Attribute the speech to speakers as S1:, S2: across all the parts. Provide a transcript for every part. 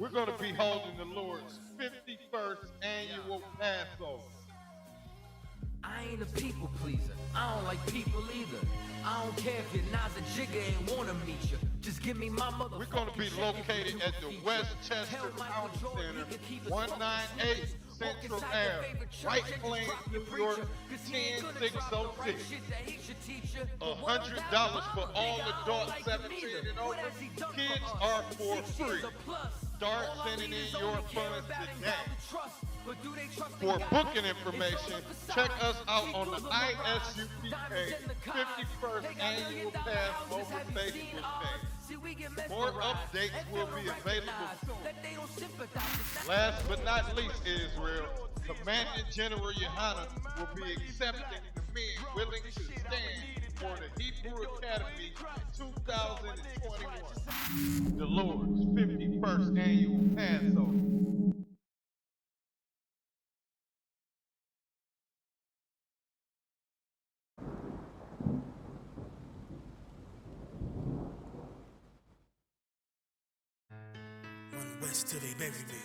S1: we're going to be holding the Lord's 51st annual Passover.
S2: I ain't a people pleaser. I don't like people either. I don't care if you're not the jigger and wanna meet you. Just give me my mother.
S1: We're going to be located at the Westchester County Center, 198 Central Ave, White Plains, New York, 10606. $100 for all adults 17 and over. Kids are for free. Start sending in your funds today. For booking information, check us out on the ISUPK 51st Annual Passover Facebook page. More updates will be available soon. Last but not least, Israel, Commandant General Yohana will be accepting the men willing to stand for the Hebrew Academy 2021. The Lord's 51st Annual Passover.
S3: West till they bury me.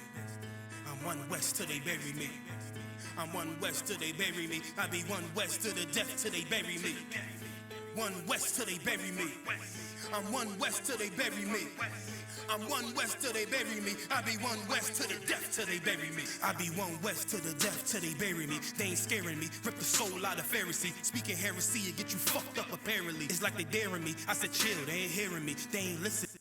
S3: I'm one west till they bury me. I'm one west till they bury me. I be one west to the death till they bury me. One west till they bury me. I'm one west till they bury me. I'm one west till they bury me. I be one west to the death till they bury me. I be one west to the death till they bury me. They ain't scaring me. Rip the soul out of Pharisee. Speaking heresy and get you fucked up apparently. It's like they daring me. I said chill, they ain't hearing me. They ain't listening.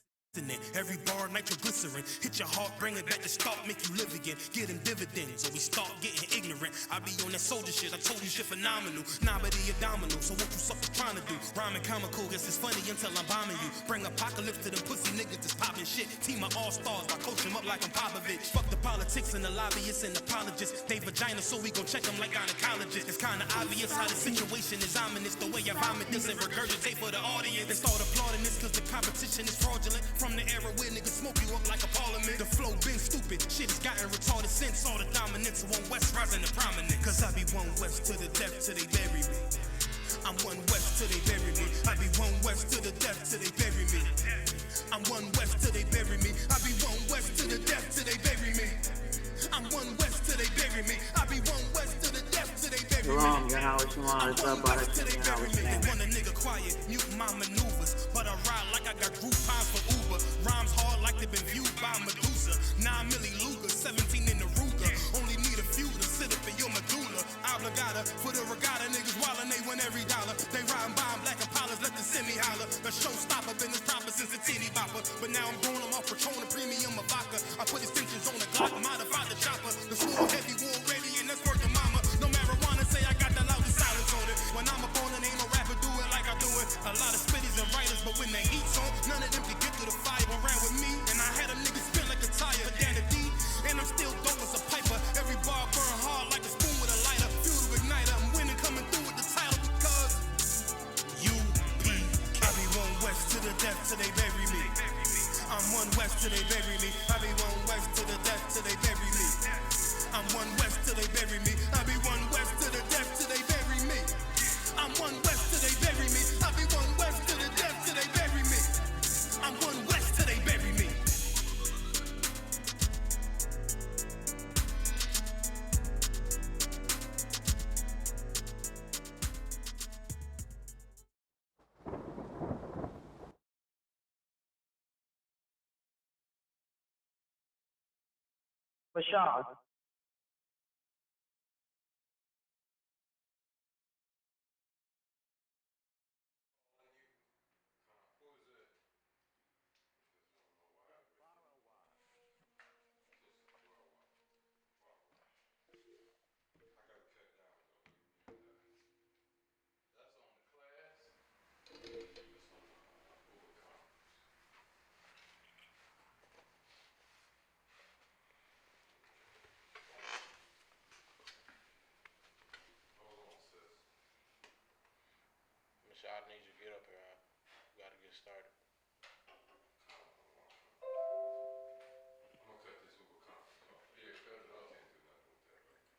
S3: Every bar nitroglycerin hit your heart, bring it back to start, make you live again. Get them dividends, or we start getting ignorant. I be on that soldier shit, I told you shit phenomenal. Nah, but he a domino, so what you suckers trying to do? Rhyming comical, guess it's funny until I'm bombing you. Bring apocalypse to them pussy niggas that's popping shit. Team of all-stars, I coach them up like I'm Popovich. Fuck the politics and the lobbyists and apologists. They vagina, so we gon' check them like gynecologists. It's kinda obvious how the situation is ominous. The way I vomit this and regurgitate for the audience. They start applauding this cause the competition is fraudulent. From the era where niggas smoke you up like a parliament. The flow been stupid, shit has gotten retarded since all the dominance of one west rising to prominence. Cause I be one west to the death till they bury me. I'm one west till they bury me. I be one west to the death till they bury me. I'm one west till they bury me. I be one west to the death till they bury me. I'm one west till they bury me. I be one west to the death till they bury me.
S4: Wrong, you know what you want. It's up, but
S3: They want a nigga quiet, mute my maneuvers, but I ride like I got Groupons for Uber. Rhymes hard like they been viewed by Medusa. 9 milli Luger, 17 in the Ruger. Only need a few to sit up in your medulla. Obligata for the regatta, niggas wildin', they win every dollar. They riding by in black Impalas, let the semi holler. The showstopper been this proper since a teeny bopper, but now I'm growing them off Patron, a premium of vodka. I put extensions on the Glock, modified the chopper. The small heavy war ready and that's working mama. No marijuana, say I got the loudest silence on it. When I'm up on it, ain't no rapper do it like I do it. A lot of spitties and writers, but when they heat's on, none of them can get through the fire. Around with me, and I had a nigga spin like a tire. Down the D, and I'm still dope as a piper. Every bar burn hard like a spoon with a lighter. Fuel to ignite, I'm winning, coming through with the title because UP. I be one west to the death till they bury me. I'm one west till they bury me. I be one west to the death till they bury me. I'm one west till they bury me. I be one west to the death till they bury me. I'm one west till they bury me. I be one west to the death till they bury me. I'm one west till they bury me.
S4: Bashar.
S5: I need you to get up here. We gotta get started. I'm gonna cut this Uber conference off. Yeah, cut it off. Can't do nothing with that right now.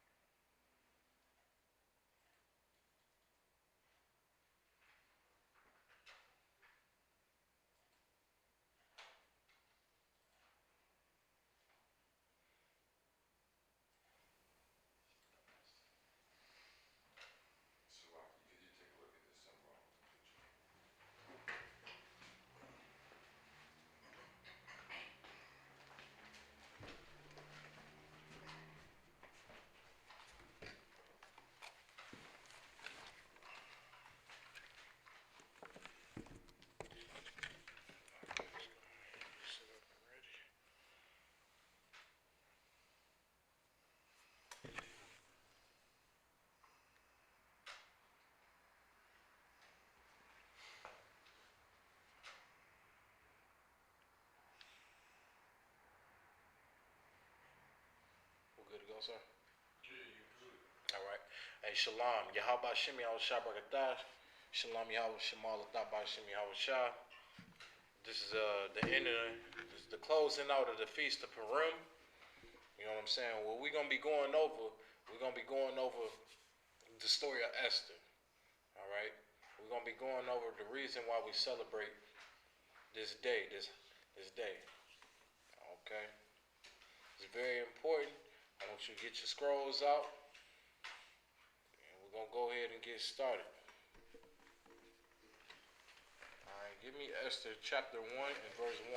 S6: go, sir? All right. Hey, Shalom. Yahweh Shem Yahweh Shah Barakatah. Shalom Yahweh Shemal Atah Shem Yahweh Shah. This is the end of this is the closing out of the Feast of Purim. You know what I'm saying? What we're going to be going over, the story of Esther. All right? We're going to be going over the reason why we celebrate this day, this day. Okay? It's very important. I want you to get your scrolls out. And we're going to go ahead and get started. All right, give me Esther chapter 1 and verse 1.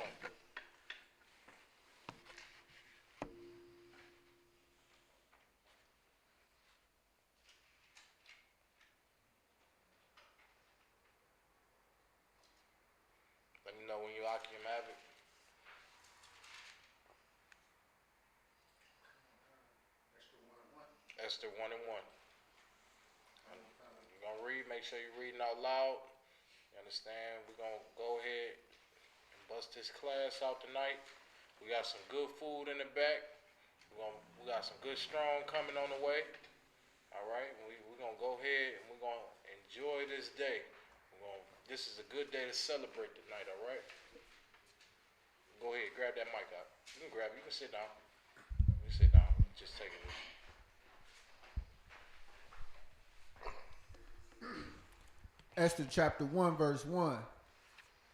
S6: Let me know when you have it. Esther 1 and 1. You're going to read, make sure you're reading out loud. You understand? We're going to go ahead and bust this class out tonight. We got some good food in the back. We got some good strong coming on the way. All right? We're going to go ahead and we're going to enjoy this day. This is a good day to celebrate tonight, all right? Go ahead, grab that mic out. You can grab it. You can sit down. Just take it.
S7: Esther chapter 1, verse 1.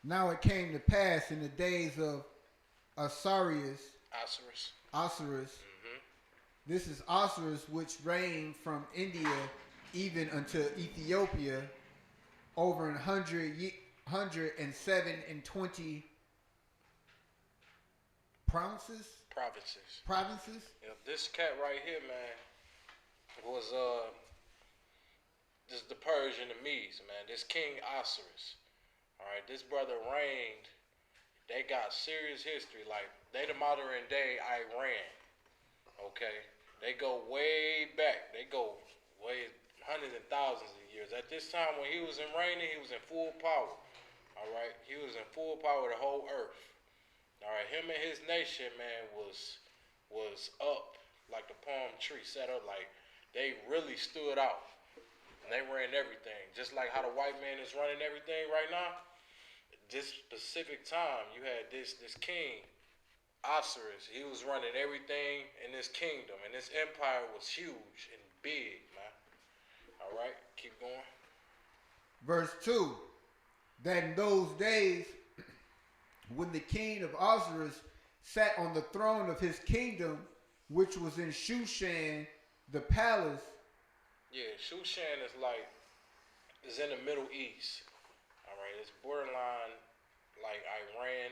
S7: Now it came to pass in the days of Osiris. This is Osiris, which reigned from India even unto Ethiopia over 127 provinces.
S6: Yep, this cat right here, man, was this is the Persian and Medes, man. This King Osiris. All right, this brother reigned. They got serious history. Like, they the modern day Iran. Okay? They go way back. They go way hundreds and thousands of years. At this time when he was in reigning, he was in full power. All right? He was in full power of the whole earth. All right? Him and his nation, man, was up like the palm tree, set up like they really stood out. And they ran everything. Just like how the white man is running everything right now. This specific time, you had this king, Osiris. He was running everything in this kingdom. And this empire was huge and big, man. All right, keep going.
S7: Verse 2. That in those days, when the king of Osiris sat on the throne of his kingdom, which was in Shushan, the palace.
S6: Yeah, Shushan is in the Middle East. All right, it's borderline like Iran,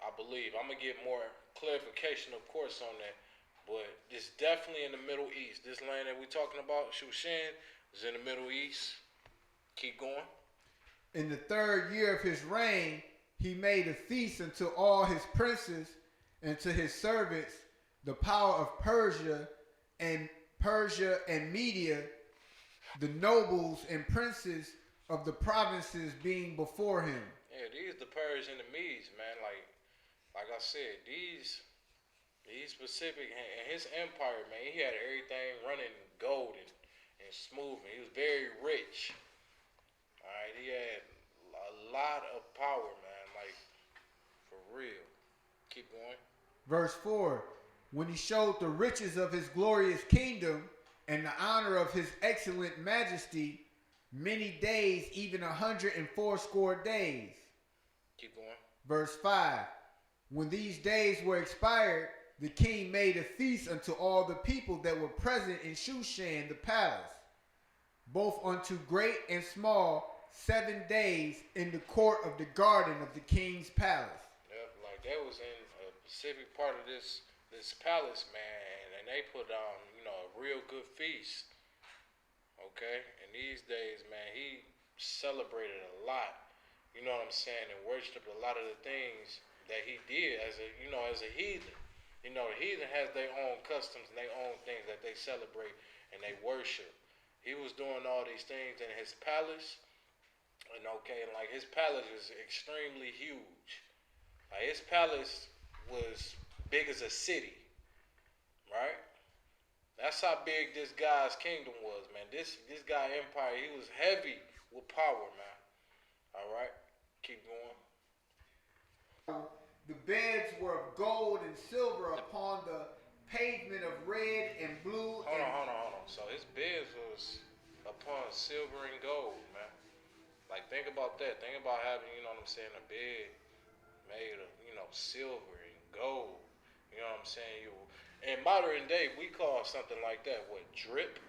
S6: I believe. I'm going to get more clarification, of course, on that. But it's definitely in the Middle East. This land that we're talking about, Shushan, is in the Middle East. Keep going.
S7: In the 3rd year of his reign, he made a feast unto all his princes and to his servants, the power of Persia and Media, the nobles and princes of the provinces being before him.
S6: Yeah, these the Persian and the Medes, man. Like I said, these specific, and his empire, man, he had everything running golden and smooth, and he was very rich. All right, he had a lot of power, man, like, for real. Keep going.
S7: Verse 4, when he showed the riches of his glorious kingdom and the honor of his excellent majesty, many days, even 180 days.
S6: Keep going.
S7: Verse 5, when these days were expired, the king made a feast unto all the people that were present in Shushan the palace, both unto great and small, 7 days in the court of the garden of the king's palace.
S6: Yep, like that was in a specific part of this palace, man, and they put on, a real good feast. Okay, and these days, man, he celebrated a lot. You know what I'm saying, and worshipped a lot of the things that he did as a heathen. The heathen has their own customs and their own things that they celebrate and they worship. He was doing all these things in his palace, and like his palace was extremely huge. Like his palace was big as a city, right? That's how big this guy's kingdom was, man. This guy empire, he was heavy with power, man. All right, keep going.
S7: The beds were of gold and silver upon the pavement of red and blue.
S6: Hold on. So his beds was upon silver and gold, man. Like, think about that. Think about having, you know what I'm saying, a bed made of, you know, silver and gold. You know what I'm saying? In modern day, we call something like that what, drip?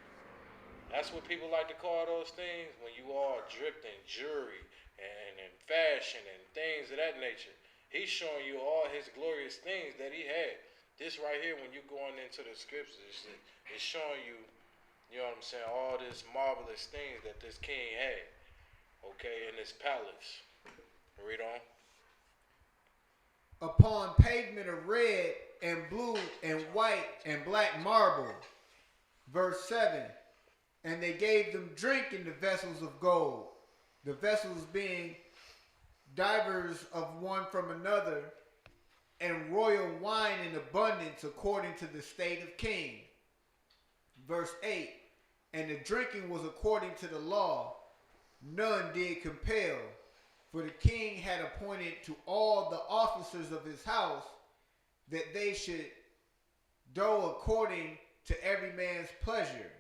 S6: That's what people like to call those things when you all dripped in jewelry and fashion and things of that nature. He's showing you all his glorious things that he had. This right here, when you're going into the scriptures, it's showing you, you know what I'm saying, all this marvelous things that this king had, okay, in his palace. Read on.
S7: Upon pavement of red and blue and white and black marble. Verse 7. And they gave them drink in the vessels of gold, the vessels being divers of one from another, and royal wine in abundance according to the state of king. Verse 8. And the drinking was according to the law, none did compel, for the king had appointed to all the officers of his house that they should do according to every man's pleasure.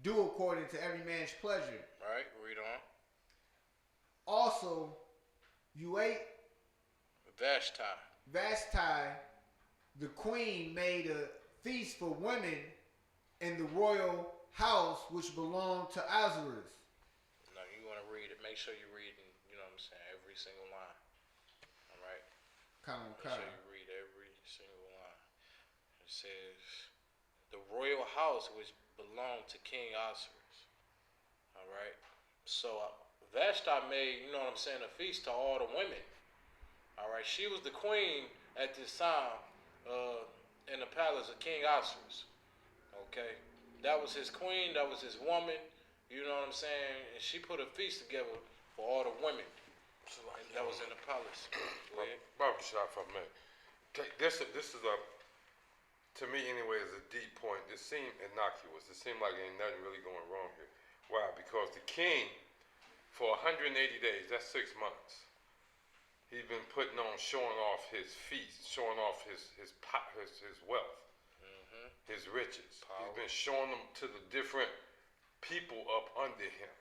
S7: Do according to every man's pleasure.
S6: Right, read on.
S7: Also, you ate Vashti, the queen, made a feast for women in the royal house which belonged to Ahasuerus.
S6: Now you want to read it. Make sure you're reading, you know what I'm saying, every single line. All right? Make sure you read every single line. It says, the royal house which belonged to King Ahasuerus. All right? So Vashti made, you know what I'm saying, a feast to all the women. All right? She was the queen at this time in the palace of King Ahasuerus. Okay? That was his queen. That was his woman. You know what I'm saying? And she put a feast together for all the women. And that was in the palace.
S5: Barbershop for a minute. This is a, to me anyway, is a deep point. This seemed innocuous. It seemed like ain't nothing really going wrong here. Why? Because the king, for 180 days, that's 6 months, he's been putting on, showing off his feast, showing off his wealth, his riches.
S6: Power.
S5: He's been showing them to the different people up under him.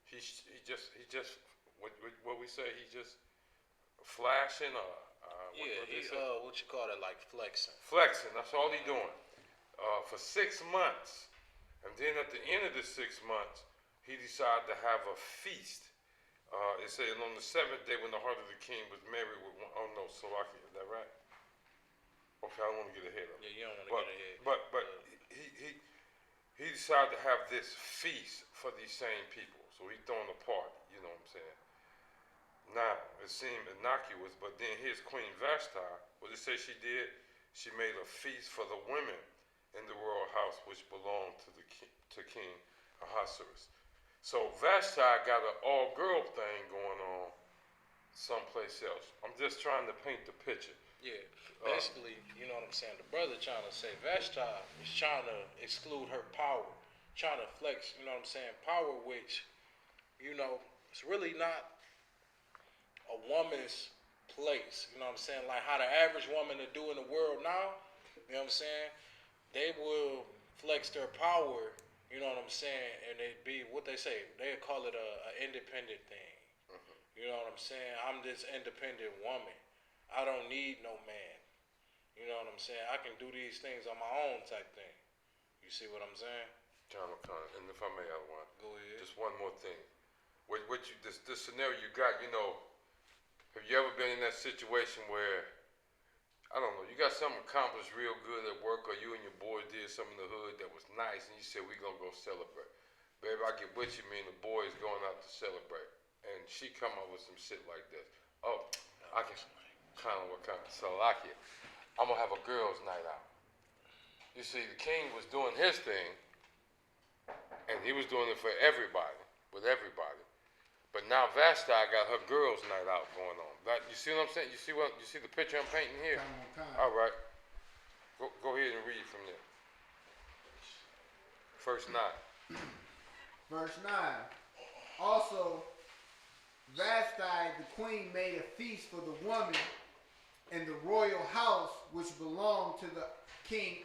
S5: He just what we say, he just flashing
S6: what you call it, like flexing.
S5: Flexing, that's all he doing. For 6 months. And then at the end of the 6 months, he decided to have a feast. It said on the 7th day when the heart of the king was merry with one, oh no, Slovakia, is that right? Okay, I don't want to get ahead of it.
S6: Yeah, you don't want to get ahead.
S5: But he decided to have this feast for these same people. So he throwing a party, you know what I'm saying? Now, it seemed innocuous, but then here's Queen Vashti. What did it say she did? She made a feast for the women in the royal house which belonged to King Ahasuerus. So Vashti got an all-girl thing going on someplace else. I'm just trying to paint the picture.
S6: Yeah, basically, you know what I'm saying? The brother trying to say Vashti is trying to exclude her power, trying to flex, you know what I'm saying? Power which, you know, it's really not a woman's place. You know what I'm saying? Like how the average woman to do in the world now, you know what I'm saying? They will flex their power, you know what I'm saying? And it be what they say. They call it a independent thing. You know what I'm saying? I'm this independent woman. I don't need no man. You know what I'm saying? I can do these things on my own type thing. You see what I'm saying?
S5: John O'Connor, and if I may add one.
S6: Go ahead.
S5: Just one more thing. This scenario you got, you know, have you ever been in that situation where, I don't know, you got something accomplished real good at work, or you and your boys did something in the hood that was nice, and you said, we gonna go celebrate. Baby, I get with you, me and the boys going out to celebrate. And she come up with some shit like this. Oh, I can what kind of Slovakia. I'm gonna have a girls' night out. You see, the king was doing his thing, and he was doing it for everybody, with everybody. But now Vashti got her girls' night out going on. You see what I'm saying? You see the picture I'm painting here? All right. Go ahead and read Verse 9.
S7: Verse 9. Also, Vashti the queen made a feast for the woman in the royal house which belonged to King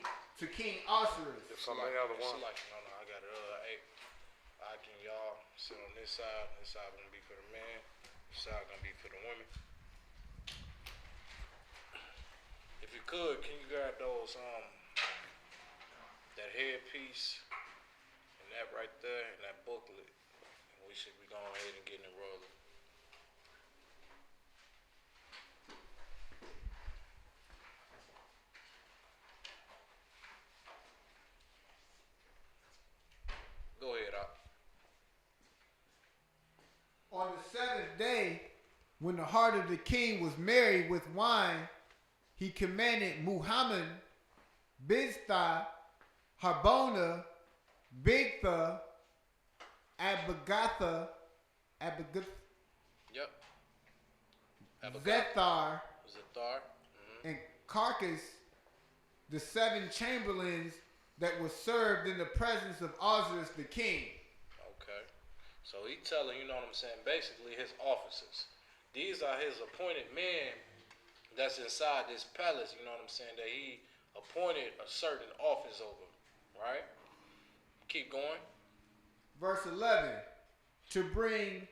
S7: Ahasuerus.
S5: If I may have the one.
S6: No, I got it. Hey, I can y'all sit on this side. This side gonna be for the man. This side gonna be for the women. If you could, can you grab those that headpiece and that right there and that booklet? And we should be going ahead and getting it rolling. Go ahead, Op.
S7: On the seventh day, when the heart of the king was merry with wine, he commanded Muhammad, Biztha, Harbona, Bigtha, Abagatha,
S6: Yep.
S7: Zethar,
S6: Zathar.
S7: and Carcass, the 7 chamberlains that were served in the presence of Ahasuerus the king.
S6: Okay. So he telling, you know what I'm saying, basically his officers. These are his appointed men that's inside this palace, you know what I'm saying, that he appointed a certain office over, right? Keep going.
S7: Verse 11, to bring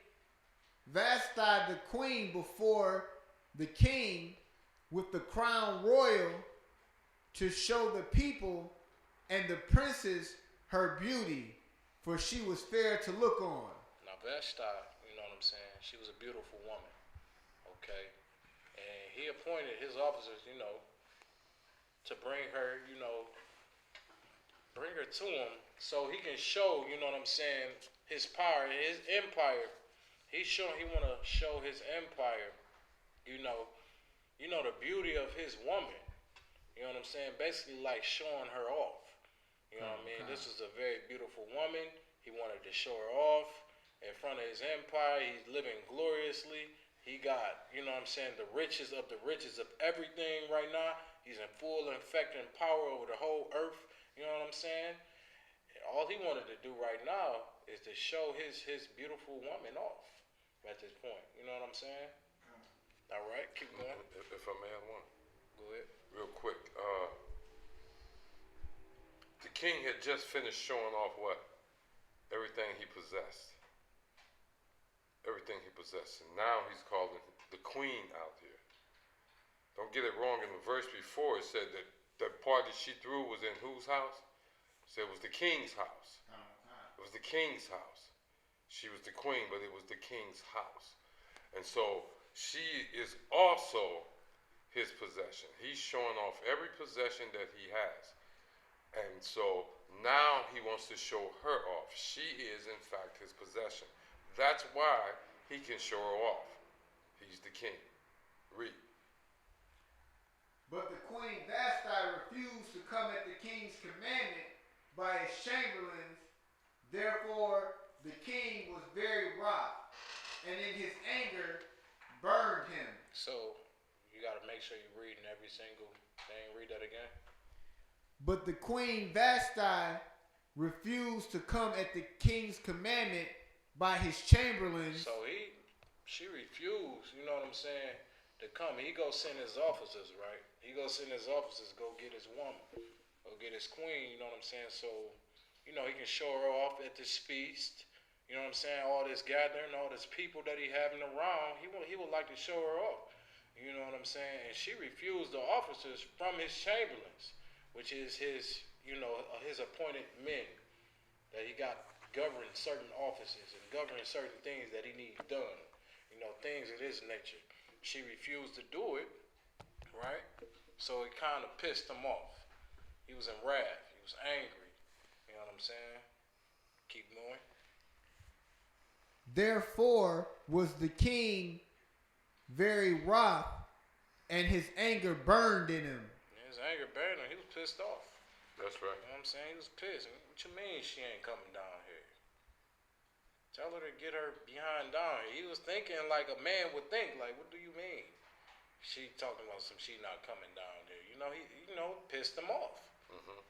S7: Vashti the queen before the king with the crown royal, to show the people and the princes her beauty, for she was fair to look on.
S6: Now Vashti, you know what I'm saying, she was a beautiful woman, okay? And he appointed his officers, you know, to bring her, you know, bring her to him so he can show, you know what I'm saying, his power, his empire. He want to show his empire, you know, the beauty of his woman. You know what I'm saying? Basically like showing her off. You know what I mean? This is a very beautiful woman. He wanted to show her off in front of his empire. He's living gloriously. He got, you know what I'm saying, the riches of everything right now. He's in full infecting power over the whole earth. You know what I'm saying? And all he wanted to do right now is to show his beautiful woman off at this point. You know what I'm saying? All right, keep going.
S5: If I may have one.
S6: Go ahead.
S5: Real quick. The king had just finished showing off what? Everything he possessed. Everything he possessed. And now he's calling the queen out here. Don't get it wrong. In the verse before, it said that the party she threw was in whose house? It said it was the king's house. It was the king's house. She was the queen, but it was the king's house. And so she is also his possession. He's showing off every possession that he has. And so now he wants to show her off. She is, in fact, his possession. That's why he can show her off. He's the king. Read.
S7: But the queen Vashti refused to come at the king's commandment by his chamberlains. Therefore, the king was very wroth, and in his anger burned him.
S6: So you got to make sure you're reading every single thing. Read that again.
S7: But the queen Vashti refused to come at the king's commandment by his chamberlains.
S6: So she refused, you know what I'm saying, to come. He go send his officers, right? He go send his officers, go get his woman, go get his queen, you know what I'm saying? So, you know, he can show her off at this feast. You know what I'm saying? All this gathering, all this people that he having around, he would like to show her off. You know what I'm saying? And she refused the officers from his chamberlains, which is his, you know, his appointed men that he got governing certain offices and governing certain things that he needs done. You know, things of this nature. She refused to do it, right? So it kind of pissed him off. He was in wrath. He was angry. You know what I'm saying? Keep going.
S7: Therefore was the king very wroth, and his anger burned in him.
S6: His anger burned him. He was pissed off.
S5: That's right.
S6: You know what I'm saying? He was pissed. What you mean she ain't coming down here? Tell her to get her behind down here. He was thinking like a man would think. Like, what do you mean? She talking about she not coming down there. You know, he pissed him off.
S5: Mm-hmm.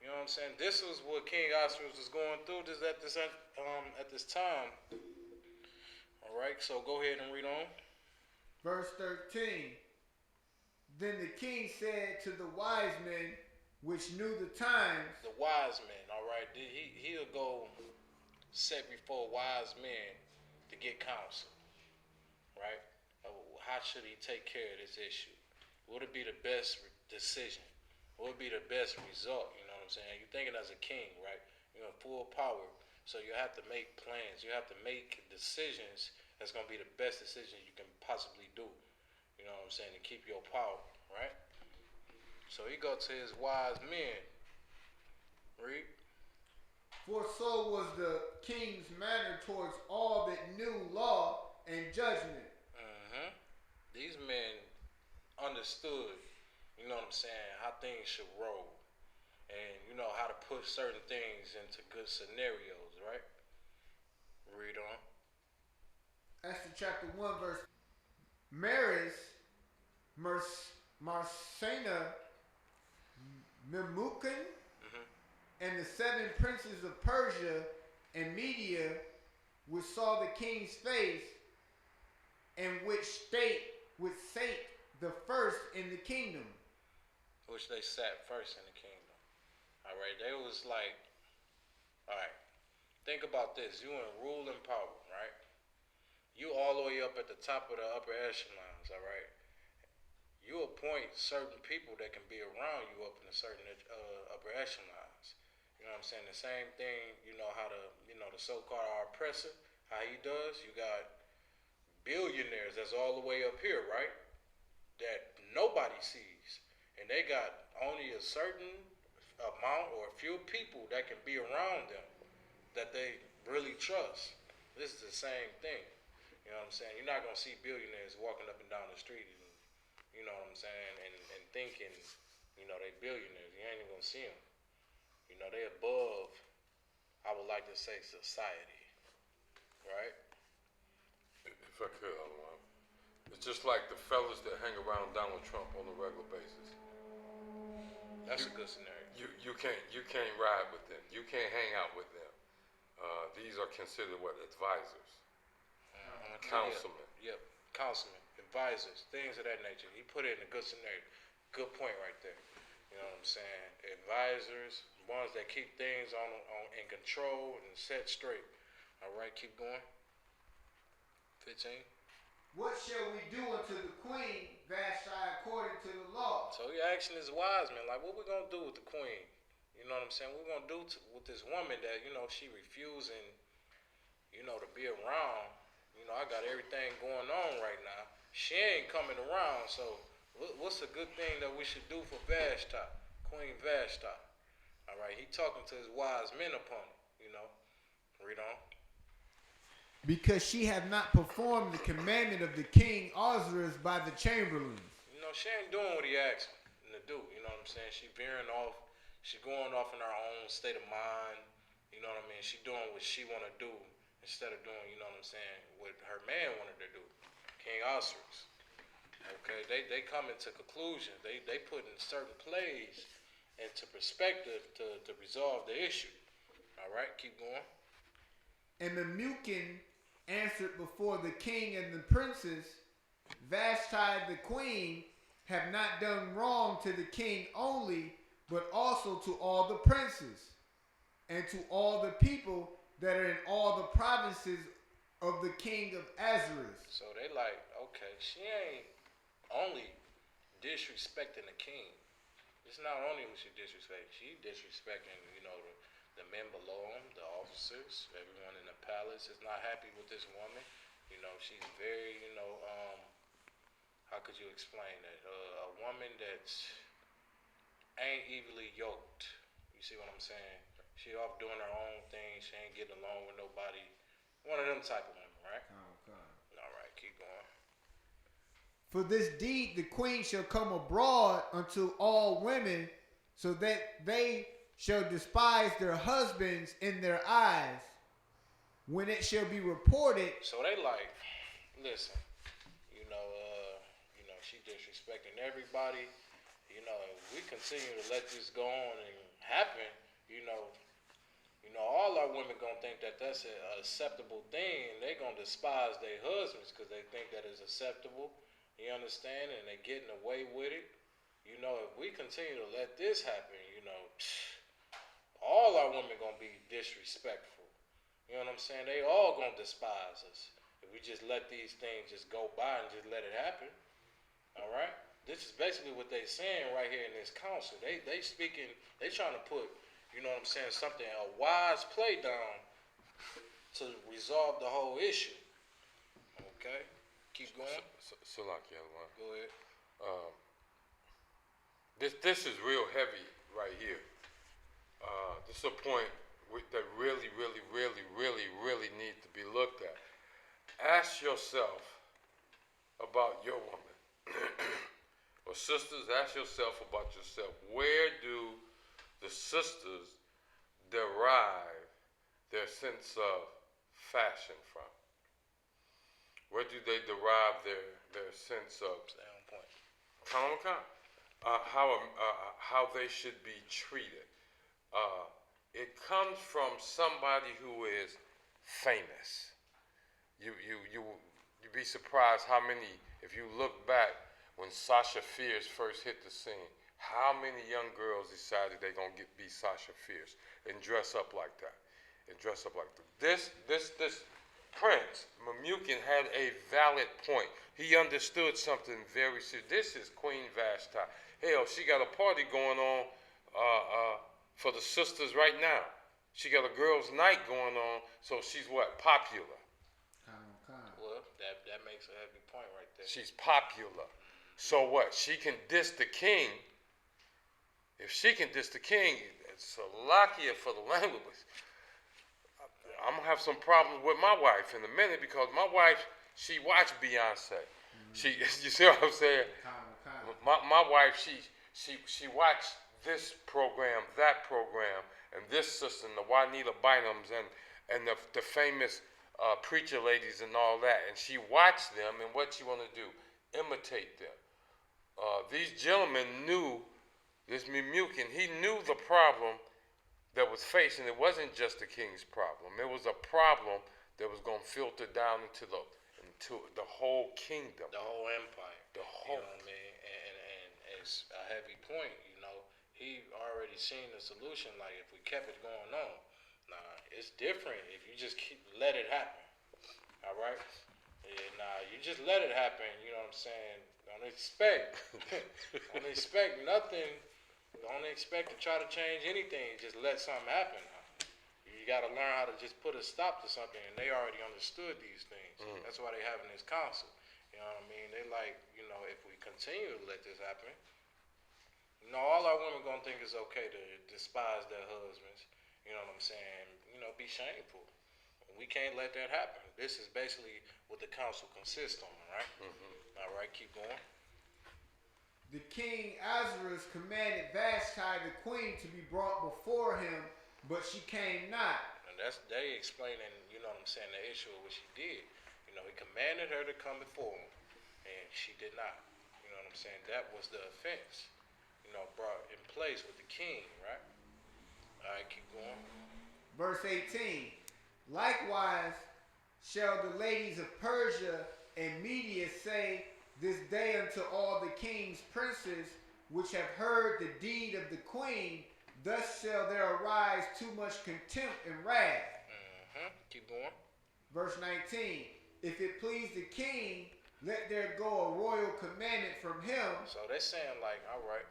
S6: You know what I'm saying? This was what King Oscar was going through at this time. All right, so go ahead and read on.
S7: Verse 13. Then the king said to the wise men, which knew the times.
S6: The wise men, all right, he'll go set before wise men to get counsel, right? How should he take care of this issue? What would be the best decision? What would be the best result? You know what I'm saying? You're thinking as a king, right? You're in full power, so you have to make plans. You have to make decisions that's going to be the best decision you can possibly do. You know what I'm saying? To keep your power, right? So he go to his wise men. Read.
S7: For so was the king's manner towards all that knew law and judgment.
S6: These men understood, you know what I'm saying, how things should roll. And you know how to put certain things into good scenarios, right? Read on.
S7: Esther chapter 1 verse. Maris, Marsena, Memucan, and the 7 princes of Persia and Media, which saw the king's face, and which sate the first in the kingdom.
S6: Which they sat first in the kingdom. All right, they was like, all right, think about this. You in ruling power, right? You all the way up at the top of the upper echelons, all right? You appoint certain people that can be around you up in the certain upper echelons. You know what I'm saying? The same thing, you know, how the so-called oppressor, how he does. You got billionaires that's all the way up here, right? That nobody sees. And they got only a certain amount or a few people that can be around them that they really trust. This is the same thing. You know what I'm saying? You're not going to see billionaires walking up and down the street and, you know what I'm saying, and thinking, you know, they billionaires. You ain't even going to see them. You know, they above, I would like to say, society. Right?
S5: If I could, it's just like the fellas that hang around Donald Trump on a regular basis.
S6: That's a good scenario.
S5: You can't ride with them. You can't hang out with them. These are considered what? Advisors. Councilmen.
S6: Yep. Councilmen, advisors, things of that nature. He put it in a good scenario. Good point right there. You know what I'm saying? Advisors, ones that keep things on in control and set straight. All right, keep going. 15.
S7: What shall we do unto the queen, Vashti, according to the law?
S6: So he asking his wise men, like, what we gonna do with the queen? You know what I'm saying? What we gonna do with this woman that, you know, she refusing, you know, to be around. You know, I got everything going on right now. She ain't coming around, so what's a good thing that we should do for Vashti, Queen Vashti? All right, he talking to his wise men upon it, you know. Read on.
S7: Because she have not performed the commandment of the king Ahasuerus by the chamberlains.
S6: You know, she ain't doing what he asked her to do. You know what I'm saying? She veering off. She going off in her own state of mind. You know what I mean? She doing what she want to do instead of doing, you know what I'm saying, what her man wanted to do. King Ahasuerus. Okay, they come into conclusion. They putting certain plays into perspective to resolve the issue. All right, keep going.
S7: And the Memucan answered before the king and the princes, Vashti the queen have not done wrong to the king only, but also to all the princes, and to all the people that are in all the provinces of the king of Ahasuerus.
S6: So they like, okay, she ain't only disrespecting the king. It's not only who she disrespecting, she disrespecting, you know, the men below him, the officers, everyone in the palace is not happy with this woman. You know, she's very, you know, how could you explain that? A woman that's ain't evenly yoked. You see what I'm saying? She off doing her own thing. She ain't getting along with nobody. One of them type of women, right?
S7: Okay.
S6: All right, keep going.
S7: For this deed the queen shall come abroad unto all women, so that they shall despise their husbands in their eyes, when it shall be reported.
S6: So they like, listen, you know, she disrespecting everybody. You know, if we continue to let this go on and happen, you know, all our women gonna think that that's a acceptable thing, and they gonna despise their husbands because they think that is acceptable. You understand? And they getting away with it. You know, if we continue to let this happen, you know, all our women gonna be disrespectful. You know what I'm saying? They all gonna despise us if we just let these things just go by and just let it happen. All right. This is basically what they saying right here in this council. They speaking. They trying to put, you know what I'm saying, something, a wise play down to resolve the whole issue. Okay. Keep going.
S5: Salakia, man.
S6: Go ahead.
S5: This is real heavy right here. This is a point that really, really, really, really, really needs to be looked at. Ask yourself about your woman. Or sisters, ask yourself about yourself. Where do the sisters derive their sense of fashion from? Where do they derive their sense of
S6: Stay on point.
S5: how they should be treated? It comes from somebody who is famous. You'd be surprised how many, if you look back when Sasha Fierce first hit the scene, how many young girls decided they're gonna be Sasha Fierce and dress up like that. This Prince Mamukin had a valid point. He understood something very serious. This is Queen Vashti. Hell, she got a party going on for the sisters right now. She got a girls' night going on, so she's what? Popular.
S6: Well, that makes a heavy point right there.
S5: She's popular. So what? She can diss the king. If she can diss the king, it's Salakia for the language. I'm gonna have some problems with my wife in a minute because my wife, she watched Beyonce. You see what I'm saying? My wife, she watched this program, that program, and this sister, and the Juanita Bynums, and the famous preacher ladies and all that. And she watched them, and what she want to do? Imitate them. These gentlemen knew, this Mimukin, he knew the problem that was facing. It wasn't just the king's problem. It was a problem that was going to filter down into the whole kingdom.
S6: The whole empire.
S5: The whole.
S6: You know what I mean? And it's a heavy point, you know. He already seen the solution, like if we kept it going on. Nah, it's different if you just let it happen. All right? Yeah, nah, you just let it happen, you know what I'm saying? Don't expect nothing. Don't expect to try to change anything. Just let something happen. You got to learn how to just put a stop to something, and they already understood these things. That's why they having this council. You know what I mean? They like, you know, if we continue to let this happen, you know, all our women gonna think it's okay to despise their husbands. You know what I'm saying? You know, be shameful. We can't let that happen. This is basically what the council consists on, right? All right, keep going.
S7: The king Ahasuerus commanded Vashti the queen to be brought before him, but she came not.
S6: And that's they explaining, you know what I'm saying, the issue of what she did. You know, he commanded her to come before him, and she did not. You know what I'm saying? That was the offense, you know, brought in place with the king, right? All right, keep going.
S7: Verse 18. Likewise shall the ladies of Persia and Media say this day unto all the king's princes which have heard the deed of the queen, thus shall there arise too much contempt and wrath.
S6: Keep going.
S7: Verse 19. If it please the king, let there go a royal commandment from him.
S6: So they're saying like, all right,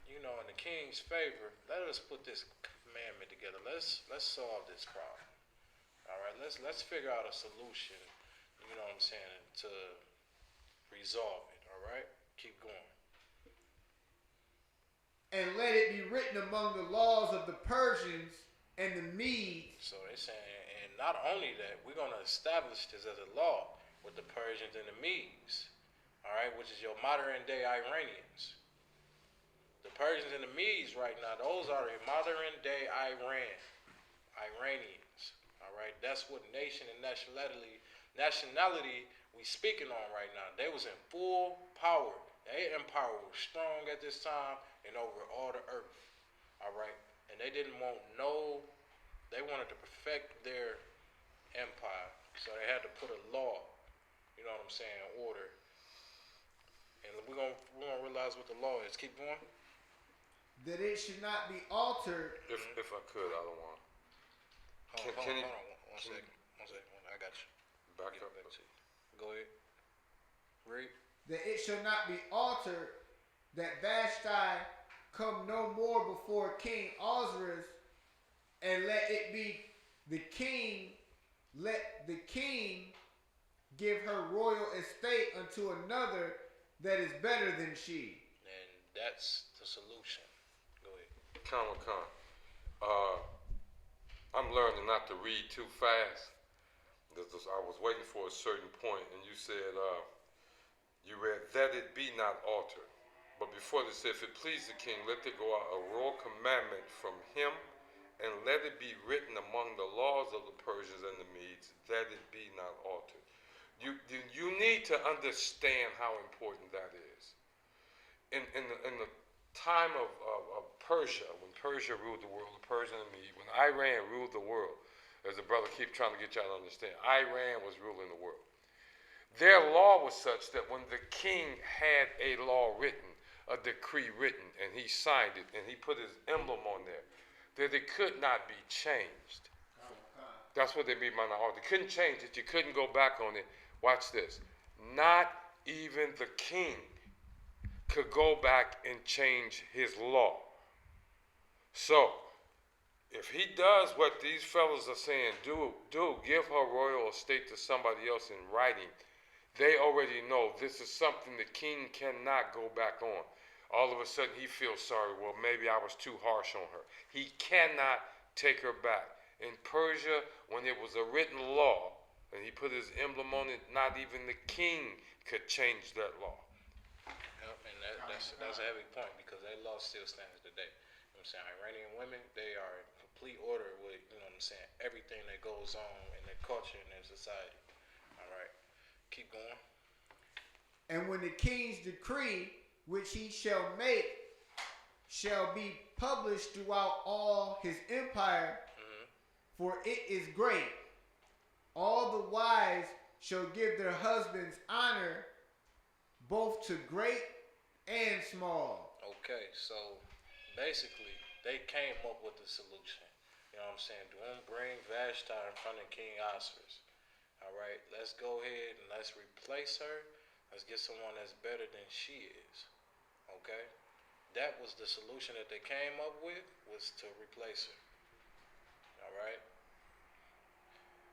S6: you know, in the king's favor, let us put this commandment together. Let's solve this problem. All right, let's figure out a solution. You know what I'm saying, to resolve it. All right, keep going.
S7: And let it be written among the laws of the Persians and the Medes.
S6: So they're saying, and not only that, we're gonna establish this as a law with the Persians and the Medes. All right, which is your modern day Iranians. The Persians and the Medes right now, those are the modern day Iranians. All right, that's what nation and nationality we speaking on right now. They was in full power. Their empire was strong at this time and over all the earth. All right, they didn't want no. They wanted to perfect their empire, so they had to put a law. You know what I'm saying? Order. And we're gonna realize what the law is. Keep going.
S7: That it should not be altered.
S5: If I could, I don't want.
S6: Hold
S5: Can you-
S6: on. One second. I got you.
S5: Back
S6: Get
S5: up.
S6: back to you. Go ahead. Read.
S7: That it shall not be altered, that Vashti come no more before King Ahasuerus, and let it be the king, let the king give her royal estate unto another that is better than she.
S6: And that's the solution. Go ahead.
S5: Khan. I'm learning not to read too fast. I was waiting for a certain point, and you said, you read, that it be not altered. But before this, if it please the king, let there go out a royal commandment from him, and let it be written among the laws of the Persians and the Medes, that it be not altered. You need to understand how important that is. In the time of Persia, when Persia ruled the world, the Persian and Mede, when Iran ruled the world, as the brother keeps trying to get y'all to understand, Iran was ruling the world. Their law was such that when the king had a law written, a decree written, and he signed it, and he put his emblem on there, that it could not be changed. That's what they mean by not altered. You couldn't change it. You couldn't go back on it. Watch this. Not even the king could go back and change his law. So, if he does what these fellas are saying, give her royal estate to somebody else in writing, they already know this is something the king cannot go back on. All of a sudden he feels sorry, well, maybe I was too harsh on her. He cannot take her back. In Persia, when it was a written law, and he put his emblem on it, not even the king could change that law.
S6: Yep, and that's a heavy point because that law still stands today. You know what I'm saying? Iranian women, they are in complete order with, you know what I'm saying, everything that goes on in their culture and their society. All right, keep going.
S7: And when the king's decree, which he shall make, shall be published throughout all his empire, for it is great. All the wives shall give their husbands honor, both to great and small.
S6: Okay, so basically, they came up with the solution. You know what I'm saying? Don't bring Vashti in front of King Ahasuerus. All right, let's go ahead and let's replace her. Let's get someone that's better than she is. Okay? That was the solution that they came up with, was to replace her. All right?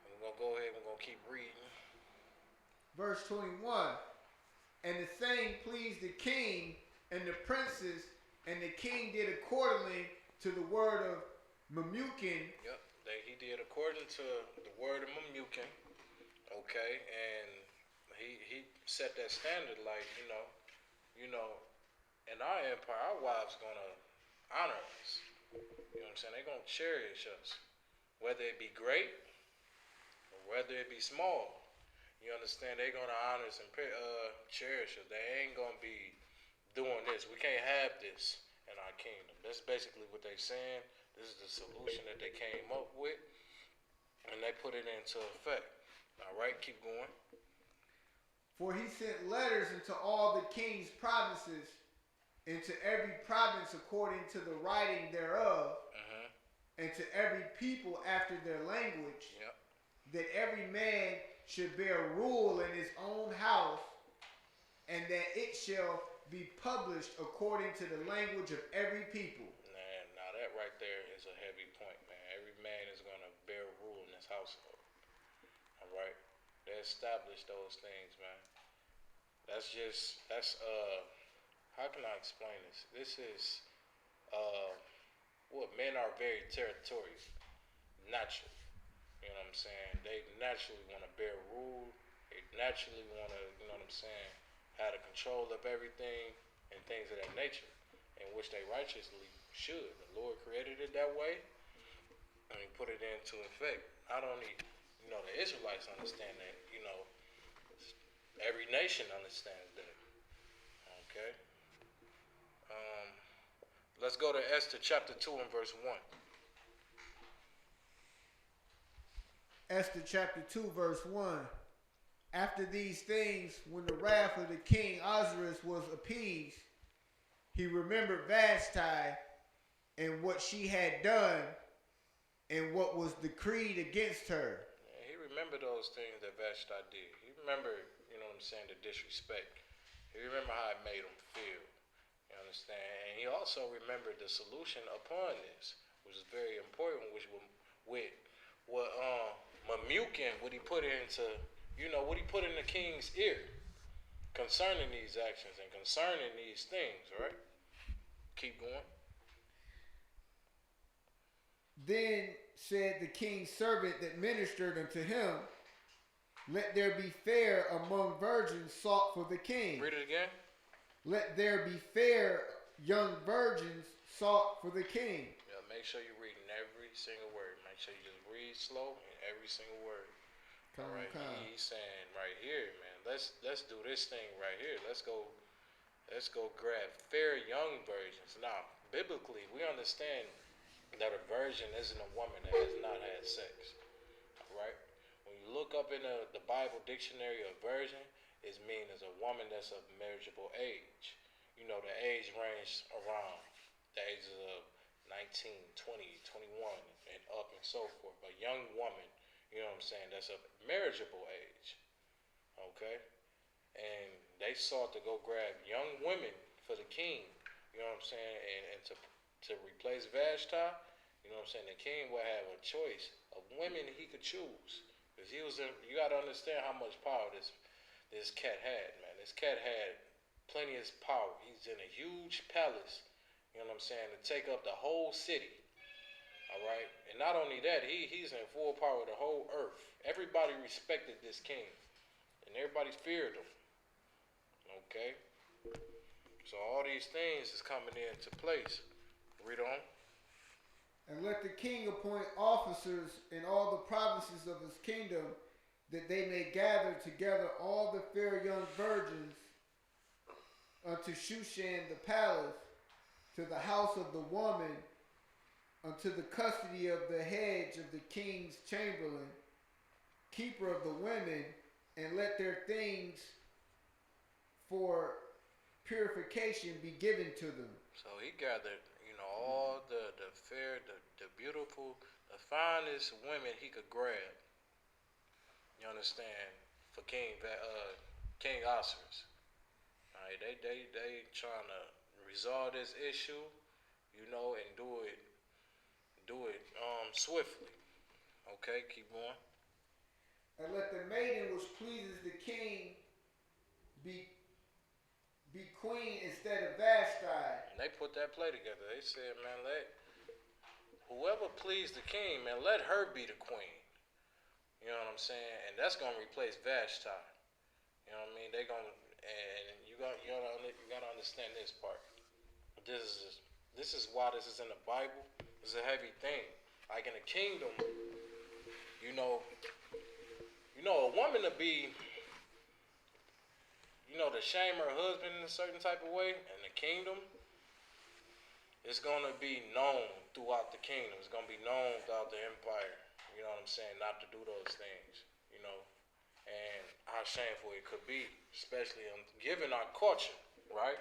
S6: And we're going to go ahead and we're going to keep reading.
S7: Verse 21. And the saying pleased the king and the princes, and the king did accordingly to the word of Memucan.
S6: Yep, he did according to the word of Memucan. Okay, and he set that standard, like, you know, in our empire, our wives gonna honor us. You know what I'm saying? They're gonna cherish us, whether it be great or whether it be small. You understand? They're gonna honor us and cherish us. They ain't gonna be doing this. We can't have this in our kingdom. That's basically what they're saying. This is the solution that they came up with, and they put it into effect. All right, keep going.
S7: For he sent letters into all the king's provinces, into every province according to the writing thereof, and to every people after their language, that every man should bear rule in his own house, and that it shall be published according to the language of every people.
S6: Now that right there is a heavy point, man. Every man is going to bear rule in his household. All right? They established those things, man. How can I explain this? This is, men are very territorial, naturally. You know what I'm saying? They naturally want to bear rule. They naturally want to, you know what I'm saying, have the control of everything and things of that nature, in which they righteously should. The Lord created it that way, and he put it into effect. Not only, the Israelites understand that, every nation understands that. Okay? Let's go to Esther chapter 2 and verse 1.
S7: Esther chapter 2, verse 1. After these things, when the wrath of the king Ahasuerus was appeased, he remembered Vashti and what she had done and what was decreed against her.
S6: Yeah, he remembered those things that Vashti did. He remembered, you know what I'm saying, the disrespect. He remembered how it made him feel. You understand? And he also remembered the solution upon this, which is very important, which with what Mamukin, what he put into, you know, what he put in the king's ear concerning these actions and concerning these things, right? Keep going.
S7: Then said the king's servant that ministered unto him, let there be fair among virgins sought for the king.
S6: Read it again.
S7: Let there be fair young virgins sought for the king.
S6: Yeah, make sure you're reading every single word. Make sure you just read slow in every single word. All right. He's saying right here, man. Let's do this thing right here. Let's go grab fair young virgins. Now, biblically, we understand that a virgin isn't a woman that has not had sex. All right. When you look up in the Bible dictionary of virgin, it means as a woman that's of marriageable age. You know, the age range around the ages of 19, 20, 21, and up and so forth. A young woman, you know what I'm saying, that's of marriageable age. Okay? And they sought to go grab young women for the king, you know what I'm saying, and to replace Vashti, you know what I'm saying, the king would have a choice of women he could choose. Because he was in, you got to understand how much power this cat had, man. This cat had plenty of power. He's in a huge palace, you know what I'm saying, to take up the whole city. All right? And not only that, he's in full power of the whole earth. Everybody respected this king. And everybody feared him. Okay? So all these things is coming into place. Read on.
S7: And let the king appoint officers in all the provinces of his kingdom, that they may gather together all the fair young virgins unto Shushan the palace, to the house of the woman, unto the custody of the hedge of the king's chamberlain, keeper of the women, and let their things for purification be given to them.
S6: So he gathered, you know, all the fair, the beautiful, the finest women he could grab. You understand? For King Ahasuerus. All right, they trying to resolve this issue, you know, and do it swiftly. Okay, keep going.
S7: And let the maiden which pleases the king be queen instead of Vashti.
S6: And they put that play together. They said, man, let whoever pleased the king, man, let her be the queen. You know what I'm saying? And that's gonna replace Vashti. You know what I mean? They gonna, and you gotta understand this part. This is why this is in the Bible. It's a heavy thing. Like in the kingdom, you know, a woman to be, you know, to shame her husband in a certain type of way in the kingdom, it's gonna be known throughout the kingdom. It's gonna be known throughout the empire. You know what I'm saying? Not to do those things, you know, and how shameful it could be, especially given our culture, right?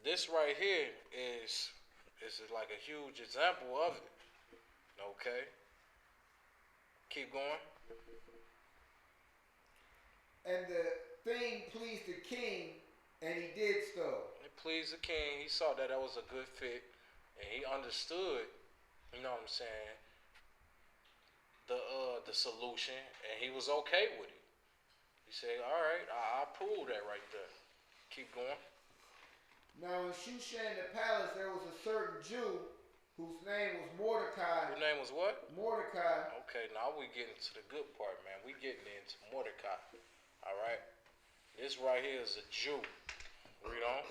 S6: This right here is like a huge example of it. Okay, keep going.
S7: And the thing pleased the king, and he did so.
S6: It pleased the king. He saw that was a good fit, and he understood, you know what I'm saying, the solution, and he was okay with it. He said, all right, I approve that right there. Keep going.
S7: Now in Shushan the palace there was a certain Jew whose name was Mordecai.
S6: Your name was what?
S7: Mordecai.
S6: Okay, now we getting to the good part, man. We getting into Mordecai. All right. This right here is a Jew. Read on.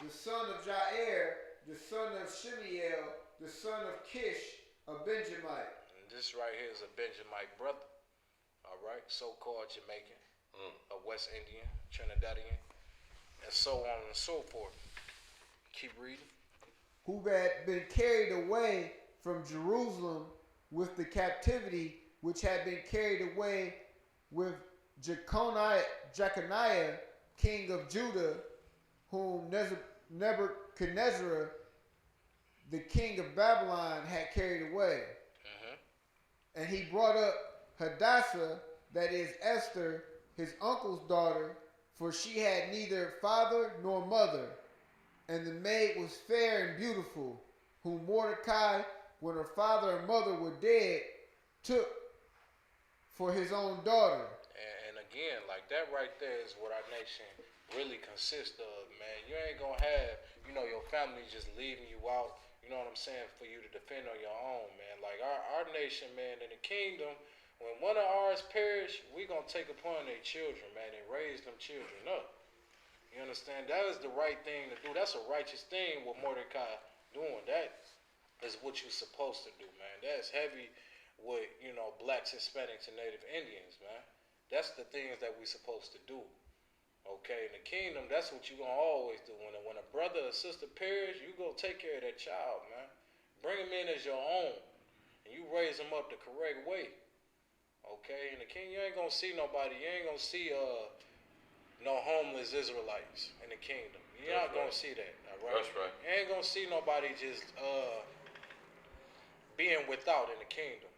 S7: The son of Jair, the son of Shemiel, the son of Kish, a Benjamite.
S6: And this right here is a Benjamite brother. All right, so-called Jamaican, a West Indian, Trinidadian, and so on and so forth. Keep reading.
S7: Who had been carried away from Jerusalem with the captivity which had been carried away with Jeconiah, king of Judah, whom Nebuchadnezzar, the king of Babylon, had carried away. And he brought up Hadassah, that is Esther, his uncle's daughter, for she had neither father nor mother. And the maid was fair and beautiful, whom Mordecai, when her father and mother were dead, took for his own daughter.
S6: And again, like that right there is what our nation really consists of, man. You ain't gonna have, your family just leaving you out, you know what I'm saying, for you to defend on your own, man. Like our nation, man, in the kingdom, when one of ours perish, we gonna take upon their children, man, and raise them children up. You understand? That is the right thing to do. That's a righteous thing what Mordecai doing. That is what you're supposed to do, man. That's heavy with, blacks, Hispanics, and Native Indians, man. That's the things that we're supposed to do. Okay, in the kingdom, that's what you're going to always do. When a brother or sister perish, you go take care of that child, man. Bring him in as your own, and you raise him up the correct way. Okay, in the kingdom, you ain't going to see nobody. You ain't going to see no homeless Israelites in the kingdom. You're not going to see that, all right?
S5: That's right.
S6: You ain't going to see nobody just being without in the kingdom,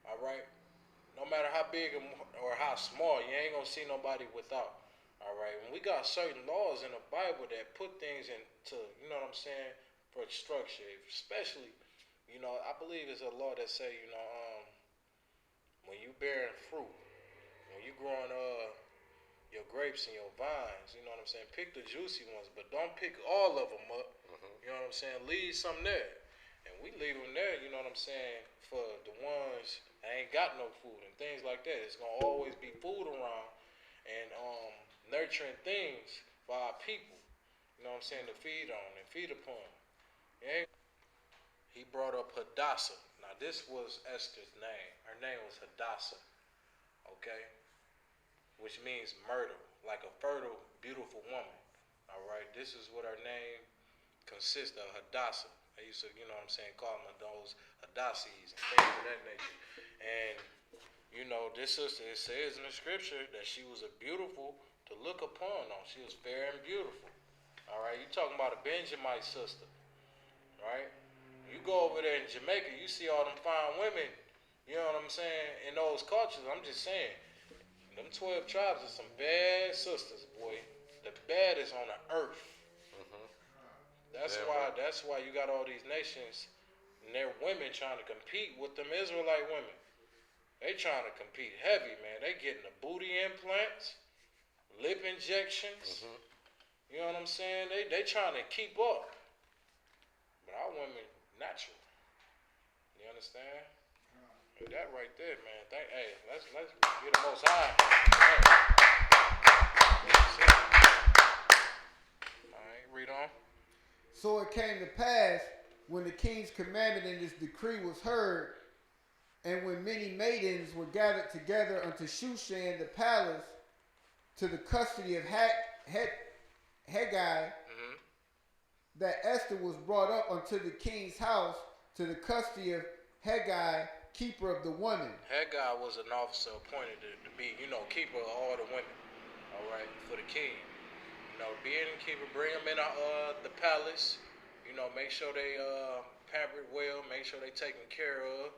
S6: all right? No matter how big or how small, you ain't going to see nobody without. All right, and we got certain laws in the Bible that put things into, you know what I'm saying, for structure. Especially, I believe it's a law that say, when you bearing fruit, when you growing your grapes and your vines, you know what I'm saying, pick the juicy ones, but don't pick all of them up. You know what I'm saying, leave some there. And we leave them there, you know what I'm saying, for the ones that ain't got no food and things like that. It's gonna always be food around and nurturing things for our people, you know what I'm saying, to feed on and feed upon. Yeah. He brought up Hadassah. Now this was Esther's name. Her name was Hadassah, okay, which means myrtle, like a fertile, beautiful woman. All right, this is what her name consists of, Hadassah. They used to, you know what I'm saying, call them those Hadassis and things of that nature. And this sister, it says in the scripture that she was a beautiful to look upon on. She was fair and beautiful. All right, you talking about a Benjamite sister, right? You go over there in Jamaica, you see all them fine women, you know what I'm saying, in those cultures. I'm just saying, them 12 tribes are some bad sisters, boy. The baddest on the earth. That's why you got all these nations and their women trying to compete with them Israelite women. They trying to compete heavy, man. They getting the booty implants, lip injections. You know what I'm saying? They trying to keep up. But our women natural. You understand? That right there, man. Let's get the most high. Alright, read on.
S7: So it came to pass, when the king's commandment and his decree was heard, and when many maidens were gathered together unto Shushan the palace, to the custody of Haggai, that Esther was brought up unto the king's house, to the custody of Haggai, keeper of the women.
S6: Haggai was an officer appointed to be, keeper of all the women, all right, for the king. Being a keeper, bring them in the palace, make sure they pampered well, make sure they taken care of,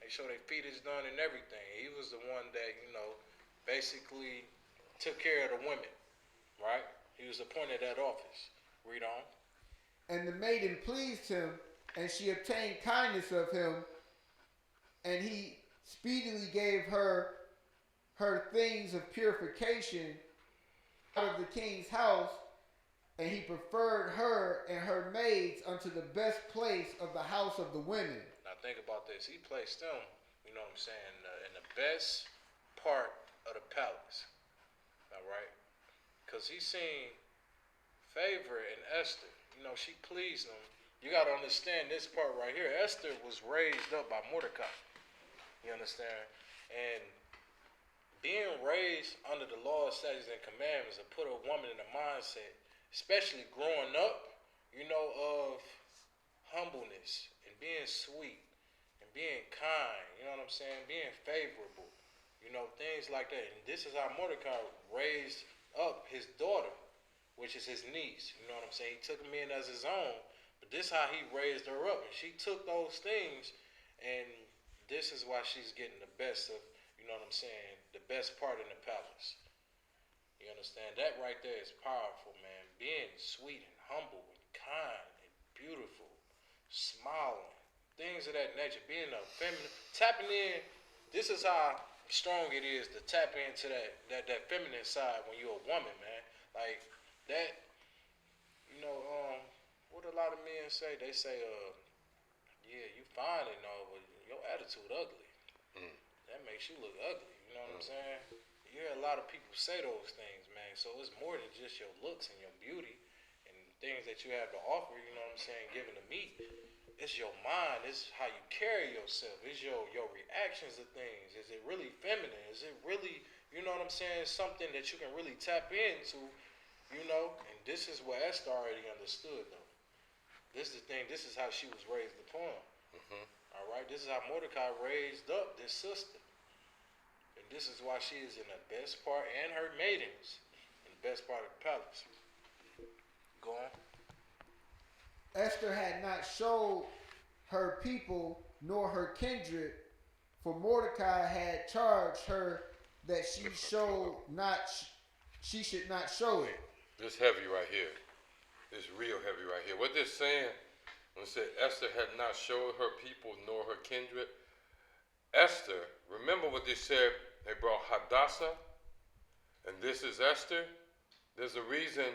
S6: make sure their feet is done and everything. He was the one that, basically took care of the women, right? He was appointed that office. Read on.
S7: And the maiden pleased him, and she obtained kindness of him, and he speedily gave her things of purification out of the king's house, and he preferred her and her maids unto the best place of the house of the women.
S6: Now think about this. He placed them, you know what I'm saying, in the best part of the palace. All right? Because he seen favor in Esther. She pleased him. You got to understand this part right here. Esther was raised up by Mordecai. You understand? And being raised under the laws, statutes, and commandments and put a woman in a mindset, especially growing up, of humbleness and being sweet and being kind, you know what I'm saying? Being favorable, you know, things like that. And this is how Mordecai raised up his daughter, which is his niece, you know what I'm saying? He took him in as his own, but this is how he raised her up. And she took those things, and this is why she's getting the best of, you know what I'm saying, the best part in the palace. You understand? That right there is powerful, man. Being sweet and humble and kind and beautiful, smiling, things of that nature. Being a feminine, tapping in. This is how strong it is to tap into that feminine side when you're a woman, man. Like that, you know, what a lot of men say. They say, yeah, you fine and all, but your attitude ugly. That makes you look ugly. You know what I'm saying? You hear a lot of people say those things, man. So it's more than just your looks and your beauty and things that you have to offer. You know what I'm saying? Given to me, it's your mind. It's how you carry yourself. It's your reactions to things. Is it really feminine? Is it really, you know what I'm saying? Something that you can really tap into. You know, and this is what Esther already understood, though. This is the thing. This is how she was raised upon. All right. This is how Mordecai raised up this sister. And this is why she is in the best part, and her maidens in the best part of the palace. Go on.
S7: Esther had not showed her people nor her kindred, for Mordecai had charged her that she should not show it.
S5: This heavy right here. This real heavy right here. What they're saying when it said Esther had not showed her people nor her kindred. Esther, remember what they said? They brought Hadassah, and this is Esther. There's a reason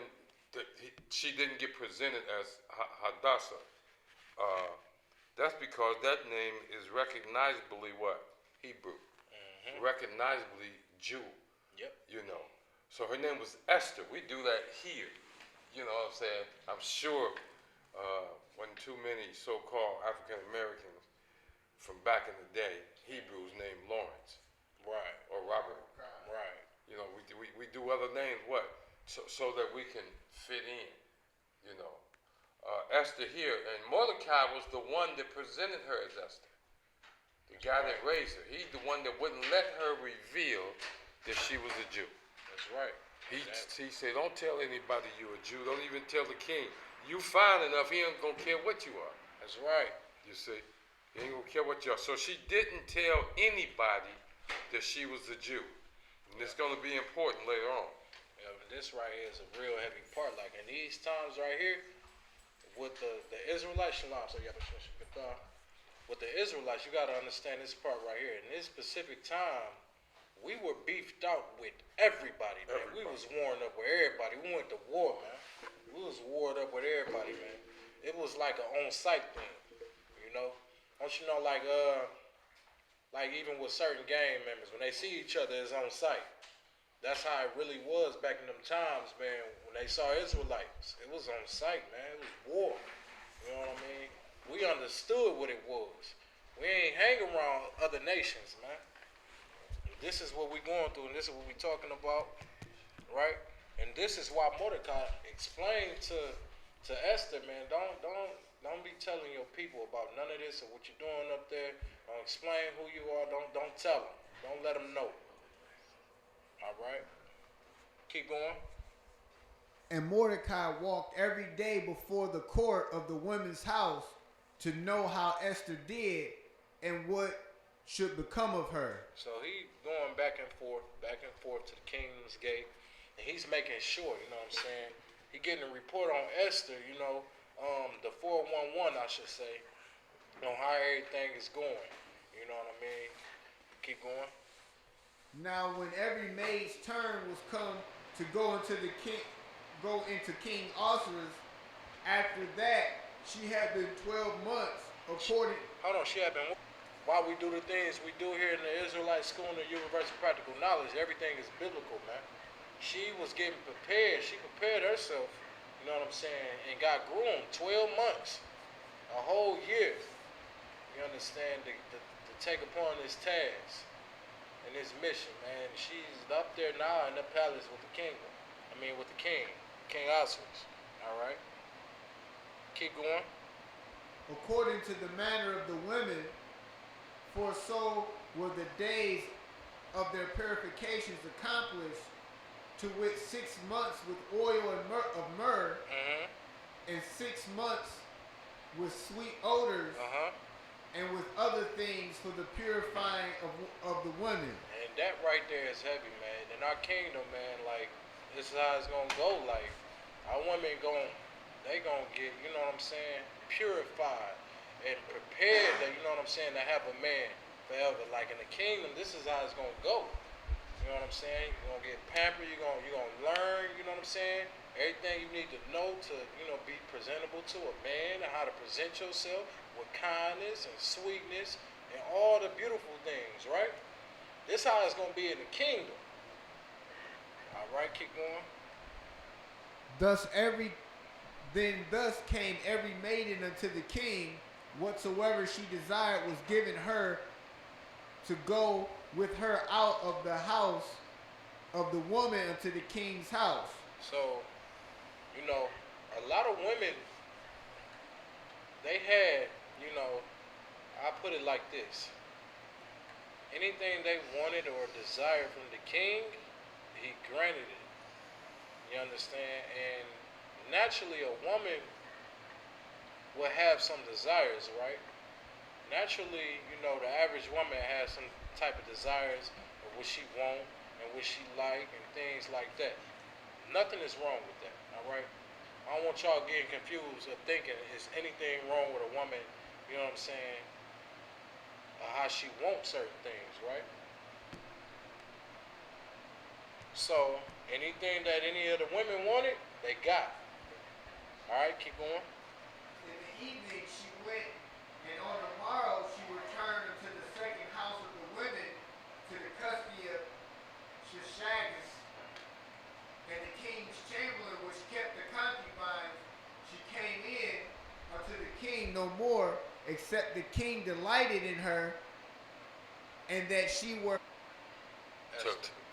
S5: that she didn't get presented as Hadassah. That's because that name is recognizably what? Hebrew. Recognizably Jew.
S6: Yep.
S5: You know. So her name was Esther. We do that here. You know what I'm saying? I'm sure when too many so-called African Americans from back in the day, Hebrews named Lawrence.
S6: Right.
S5: Or Robert.
S6: Right.
S5: You know, we do other names, what? So that we can fit in, you know. Esther here, and Mordecai was the one that presented her as Esther. The guy that raised her. He's the one that wouldn't let her reveal that she was a Jew.
S6: That's right.
S5: He said, don't tell anybody you're a Jew. Don't even tell the king. You fine enough, he ain't gonna care what you are.
S6: That's right.
S5: You see? He ain't gonna care what you are. So she didn't tell anybody that she was a Jew. And it's gonna be important later on.
S6: Yeah, but this right here is a real heavy part. Like in these times right here, with the Israelites, with the Israelites, you gotta understand this part right here. In this specific time, we were beefed out with everybody, man. We was warring up with everybody. We went to war, man. We was warred up with everybody, man. It was like an on-site thing, you know. Don't you know, like even with certain gang members, when they see each other, it's on site. That's how it really was back in them times, man. When they saw Israelites, it was on site, man. It was war. You know what I mean? We understood what it was. We ain't hang around other nations, man. This is what we going through, and this is what we talking about, right? And this is why Mordecai explained to Esther, man, don't be telling your people about none of this or what you're doing up there. Don't explain who you are. Don't tell them. Don't let them know. All right. Keep going.
S7: And Mordecai walked every day before the court of the women's house to know how Esther did and what should become of her.
S6: So he going back and forth to the kingdom's gate, and he's making sure, you know what I'm saying? He getting a report on Esther, you know, the 411, I should say, on how everything is going. You know what I mean? Keep going.
S7: Now, when every maid's turn was come to go into King Ahasuerus, after that she had been 12 months according.
S6: Hold on, she had been. While we do the things we do here in the Israelite School and the University of Practical Knowledge, everything is biblical, man. She was getting prepared. She prepared herself, you know what I'm saying, and got groomed 12 months, a whole year. You understand, to take upon this task and this mission, man. She's up there now in the palace with the kingdom. With the king, King Ahasuerus. All right. Keep going.
S7: According to the manner of the women For so were the days of their purifications accomplished, to which 6 months with oil and of myrrh, and 6 months with sweet odors, and with other things for the purifying of the women.
S6: And that right there is heavy, man. In our kingdom, man, like, this is how it's gonna go. Like, our women they gonna get, you know what I'm saying, purified and prepared, that, you know what I'm saying, to have a man forever. Like, in the kingdom, this is how it's gonna go. You know what I'm saying? You're gonna get pampered. You're gonna learn. You know what I'm saying? Everything you need to know to, you know, be presentable to a man, and how to present yourself with kindness and sweetness and all the beautiful things, right? This how it's gonna be in the kingdom. All right, keep going.
S7: Thus came every maiden unto the king, whatsoever she desired was given her, to go with her out of the house of the woman unto the king's house.
S6: So, you know, a lot of women, they had, you know, I put it like this. Anything they wanted or desired from the king, he granted it. You understand? And naturally, a woman will have some desires, right? Naturally, you know, the average woman has some type of desires of what she want and what she like and things like that. Nothing is wrong with that, all right? I don't want y'all getting confused or thinking is anything wrong with a woman, you know what I'm saying, or how she wants certain things, right? So, anything that any of the women wanted, they got. All right, keep going.
S7: In the evening she went, and on the morrow she returned unto the second house of the women, to the custody of Shishagis, and the king's chamberlain which kept the concubines. She came in unto the king no more, except the king delighted in her, and that she were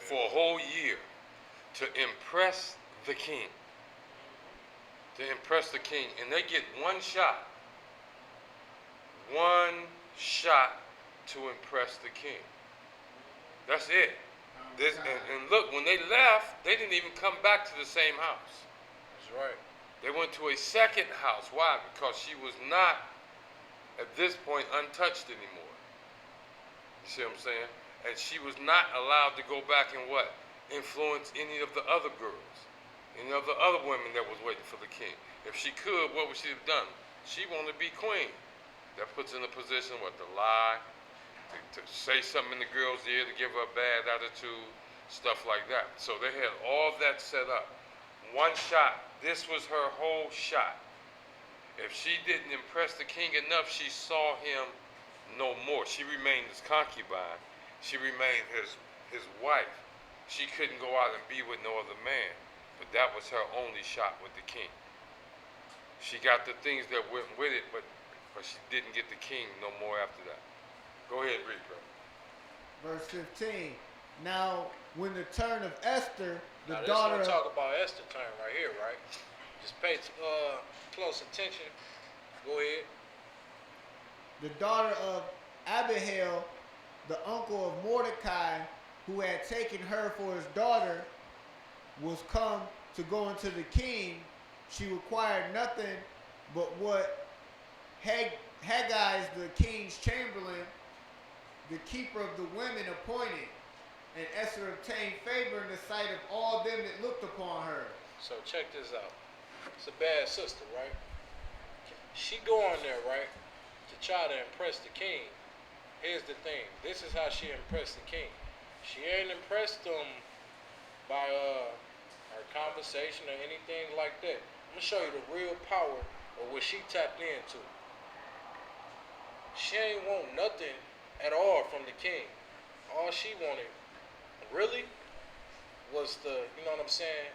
S5: For a whole year, to impress the king. To impress the king. And they get one shot. One shot to impress the king. That's it. And look, when they left, they didn't even come back to the same house.
S6: That's right.
S5: They went to a second house. Why? Because she was not, at this point, untouched anymore. You see what I'm saying? And she was not allowed to go back and what? Influence any of the other girls, any of the other women that was waiting for the king. If she could, what would she have done? She wanted to be queen. That puts her in a position, what, to lie, to say something in the girl's ear, to give her a bad attitude, stuff like that. So they had all that set up. One shot. This was her whole shot. If she didn't impress the king enough, she saw him no more. She remained his concubine. She remained his wife. She couldn't go out and be with no other man. But that was her only shot with the king. She got the things that went with it, but she didn't get the king no more after that. Go ahead, read, bro.
S7: Verse 15. Now, when the turn of Esther, the
S6: now,
S7: daughter
S6: this talk about Esther turn right here, right? Just pay close attention. Go ahead.
S7: the daughter of Abihail, the uncle of Mordecai, who had taken her for his daughter, was come to go into the king. She required nothing but what Haggai, the king's chamberlain, the keeper of the women, appointed. And Esther obtained favor in the sight of all them that looked upon her.
S6: So check this out. It's a bad sister, right? She go on there, right, to try to impress the king. Here's the thing. This is how she impressed the king. She ain't impressed him by her conversation or anything like that. I'm gonna show you the real power of what she tapped into. She ain't want nothing at all from the king. All she wanted, really, was the, you know what I'm saying,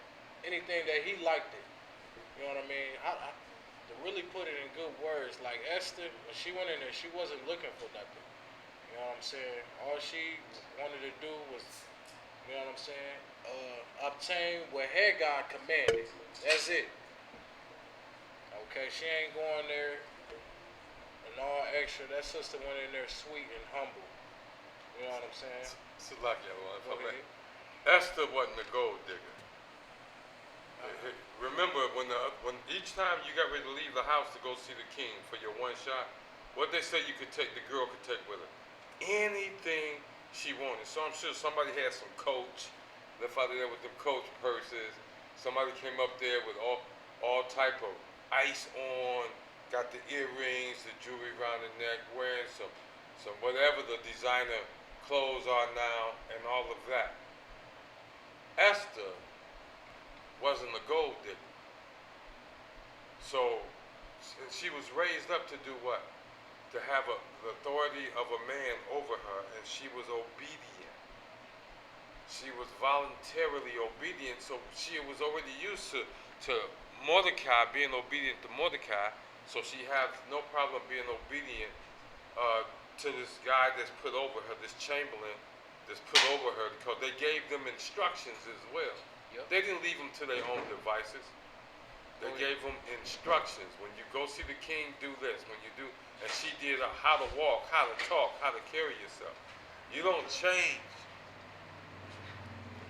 S6: anything that he liked it. You know what I mean? To really put it in good words, like Esther, when she went in there, she wasn't looking for nothing. You know what I'm saying? All she wanted to do was, you know what I'm saying, obtain what Haggai commanded. That's it. Okay, she ain't going there and all make sure that sister went in there sweet and humble. You know what I'm saying?
S5: Salakia, if I
S6: Go
S5: may.
S6: ahead.
S5: Esther wasn't a gold digger. Remember when each time you got ready to leave the house to go see the king for your one shot, what they said you could take, the girl could take with her anything she wanted. So I'm sure somebody had some Coach, left out of there with them Coach purses. Somebody came up there with all type of ice on, got the earrings, the jewelry around the neck, wearing some whatever the designer clothes are now, and all of that. Esther wasn't a gold digger. So she was raised up to do what? To have the authority of a man over her, and she was obedient. She was voluntarily obedient, so she was already used to Mordecai, being obedient to Mordecai, so she has no problem being obedient to this guy that's put over her, this chamberlain that's put over her, because they gave them instructions as well.
S6: Yep.
S5: They didn't leave them to their own devices. They gave them instructions. When you go see the king, do this. When you do, and she did how to walk, how to talk, how to carry yourself. You don't change.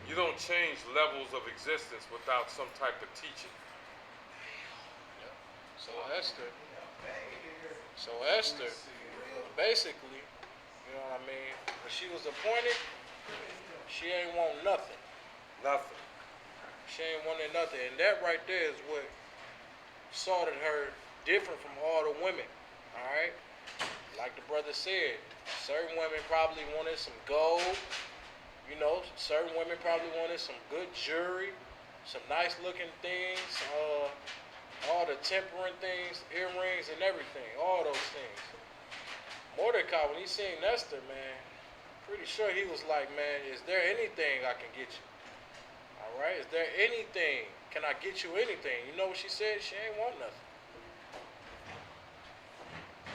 S5: You don't change levels of existence without some type of teaching.
S6: Yep. So Esther, basically, you know what I mean? When she was appointed, she ain't want nothing.
S5: Nothing.
S6: She ain't wanted nothing, and that right there is what sorted her different from all the women. All right, like the brother said, certain women probably wanted some gold. You know, certain women probably wanted some good jewelry, some nice looking things, all the tempering things, earrings and everything, all those things. Mordecai, when he seen Esther, man, pretty sure he was like, man, is there anything I can get you? All right, is there anything? Can I get you anything? You know what she said? She ain't want nothing.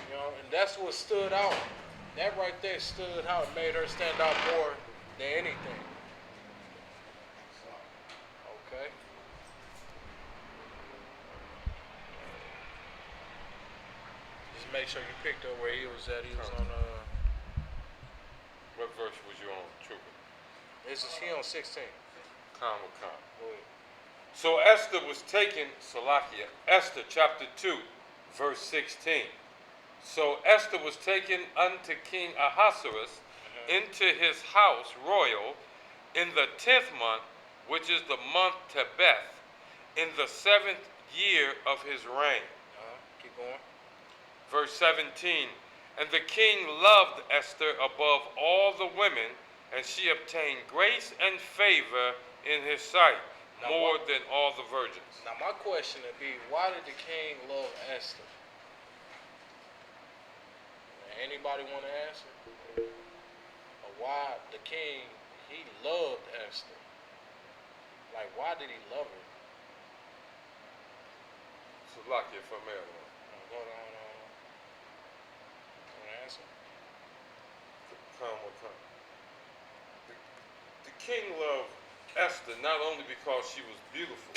S6: You know, and that's what stood out. That right there stood out and made her stand out more than anything. Okay. Just make sure you picked up where he was at. He was on
S5: What verse was you on, Trooper?
S6: he on 16.
S5: Con with con.
S6: Go ahead.
S5: So Esther was taken, Salakia, Esther chapter 2, verse 16. So Esther was taken unto King Ahasuerus into his house royal in the 10th month, which is the month Tebeth, in the 7th year of his reign.
S6: Keep going.
S5: Verse 17, and the king loved Esther above all the women, and she obtained grace and favor in his sight,
S6: Now
S5: more
S6: what-
S5: than all the virgins.
S6: Now my question would be, why did the king love Esther? Anybody want to answer? Or why the king, he loved Esther? Like, why did he love her?
S5: Salakia for Maryland.
S6: Hold on. Want to answer?
S5: Come with come. The king loved Esther not only because she was beautiful,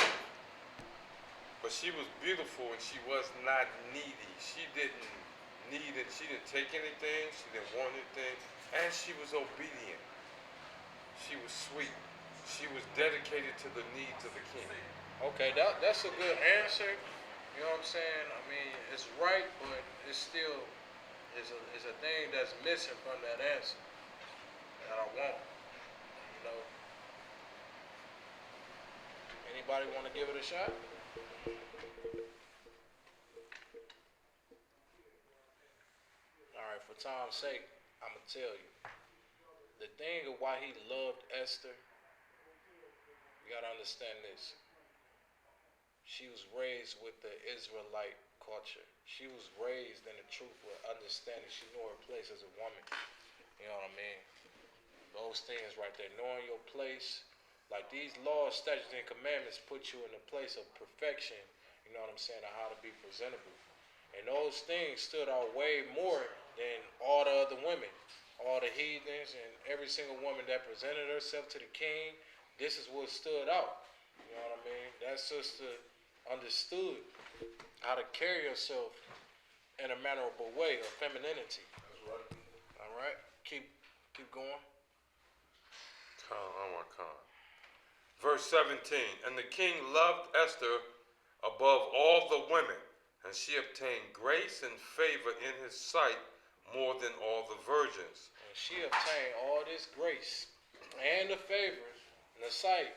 S5: but she was beautiful and she was not needy. She didn't need it. She didn't take anything. She didn't want anything. And she was obedient. She was sweet. She was dedicated to the needs of the king.
S6: Okay, that's a good answer. You know what I'm saying? I mean, it's right, but it's still is a thing that's missing from that answer that I want. You know. Anybody want to give it a shot? All right, for time's sake, I'm gonna tell you the thing of why he loved Esther. You gotta understand this. She was raised with the Israelite culture. She was raised in the truth with understanding. She knew her place as a woman. You know what I mean? Those things right there. Knowing your place. Like these laws, statutes, and commandments put you in a place of perfection. You know what I'm saying? On how to be presentable. And those things stood out way more than all the other women. All the heathens and every single woman that presented herself to the king. This is what stood out. You know what I mean? That sister understood how to carry herself in a mannerable way of femininity.
S5: That's right.
S6: All right, keep going.
S5: Verse 17, and the king loved Esther above all the women, and she obtained grace and favor in his sight more than all the virgins.
S6: And she obtained all this grace and the favor and the sight,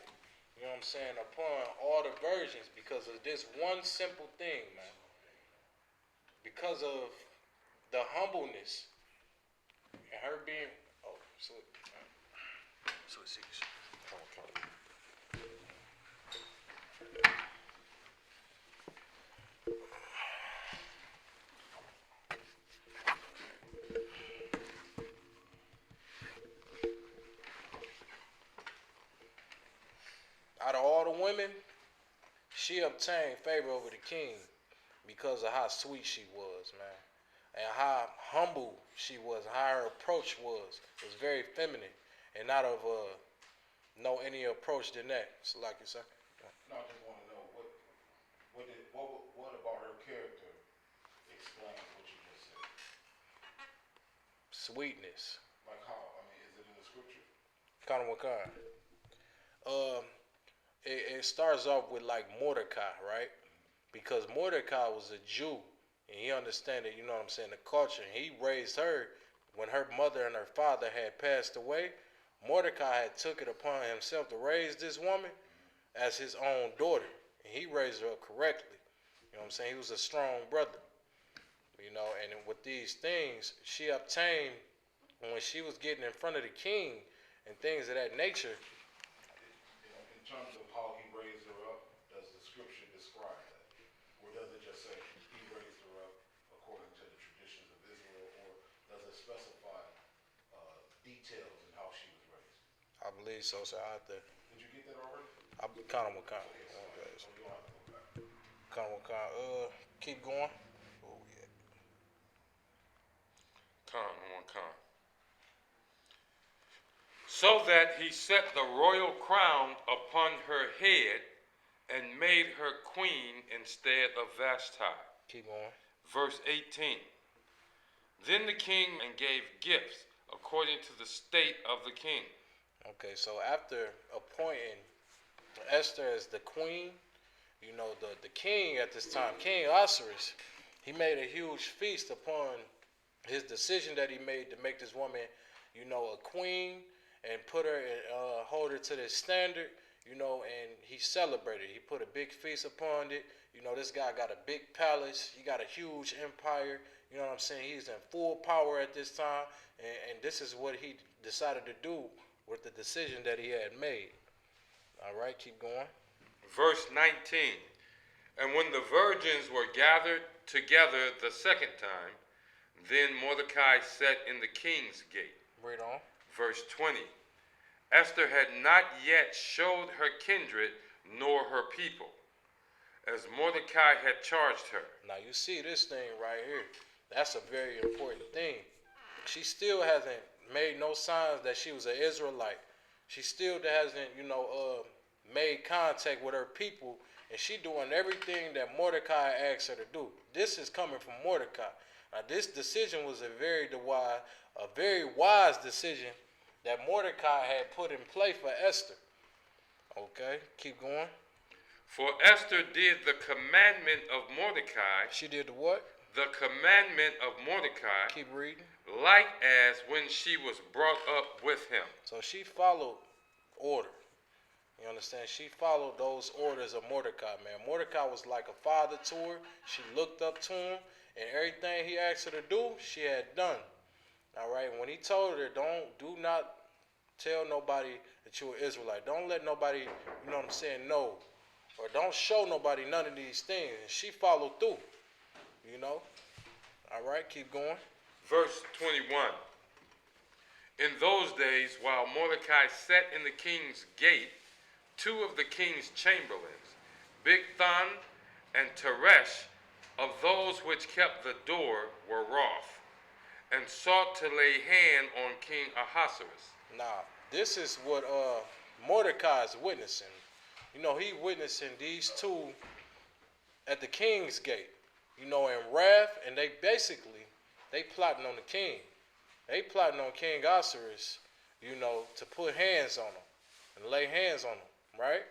S6: you know what I'm saying, upon all the virgins because of this one simple thing, man. Because of the humbleness and her being, sweet seats. Out of all the women, she obtained favor over the king because of how sweet she was, man. And how humble she was, how her approach was. It was very feminine and not of no any approach than that. So like you said.
S8: No, I just want to know what about her character explains what you just said?
S6: Sweetness.
S8: Like how? I mean, is it in the scripture?
S6: Kind of what kind? It starts off with like Mordecai, right? Because Mordecai was a Jew and he understood, you know what I'm saying, the culture. And he raised her when her mother and her father had passed away. Mordecai had took it upon himself to raise this woman as his own daughter. And he raised her up correctly. You know what I'm saying? He was a strong brother. You know, and with these things, she obtained when she was getting in front of the king and things of that nature.
S8: In terms of how he raised her up, does the scripture describe that? Or does it just say he raised her up according to the traditions of Israel? Or does it specify details in how she was raised?
S6: I believe so. So out there.
S8: Did you get that already?
S6: I kind of kind.
S8: Okay, so you don't have to go back.
S6: Kind of kind. Keep going. Oh yeah.
S5: Con. So that he set the royal crown upon her head and made her queen instead of Vashti.
S6: Keep going.
S5: Verse 18. Then the king gave gifts according to the state of the king.
S6: Okay, so after appointing Esther as the queen, you know, the king at this time, King Ahasuerus, he made a huge feast upon his decision that he made to make this woman, you know, a queen and put her, hold her to this standard, you know, and he celebrated. He put a big feast upon it. You know, this guy got a big palace. He got a huge empire. You know what I'm saying? He's in full power at this time. And this is what he decided to do with the decision that he had made. All right, keep going.
S5: Verse 19. And when the virgins were gathered together the second time, then Mordecai sat in the king's gate.
S6: Read on.
S5: Verse 20. Esther had not yet showed her kindred nor her people, as Mordecai had charged her.
S6: Now you see this thing right here. That's a very important thing. She still hasn't made no signs that she was an Israelite. She still hasn't, you know, made contact with her people, and she doing everything that Mordecai asked her to do. This is coming from Mordecai. Now this decision was a very wise decision that Mordecai had put in play for Esther. Okay, keep going.
S5: For Esther did the commandment of Mordecai.
S6: She did the what?
S5: The commandment of Mordecai.
S6: Keep reading.
S5: Like as when she was brought up with him.
S6: So she followed order. You understand? She followed those orders of Mordecai, man. Mordecai was like a father to her. She looked up to him, and everything he asked her to do, she had done. All right. When he told her, do not tell nobody that you're an Israelite. Don't let nobody, you know what I'm saying, know. Or don't show nobody none of these things. And she followed through. You know? All right, keep going.
S5: Verse 21. In those days, while Mordecai sat in the king's gate, two of the king's chamberlains, Bigthan and Teresh, of those which kept the door, were wroth, and sought to lay hand on King Ahasuerus.
S6: Now, this is what Mordecai is witnessing. You know, he witnessing these two at the king's gate. in wrath, and they plotting on the king. They plotting on King Osiris, to put hands on him and lay hands on him, right?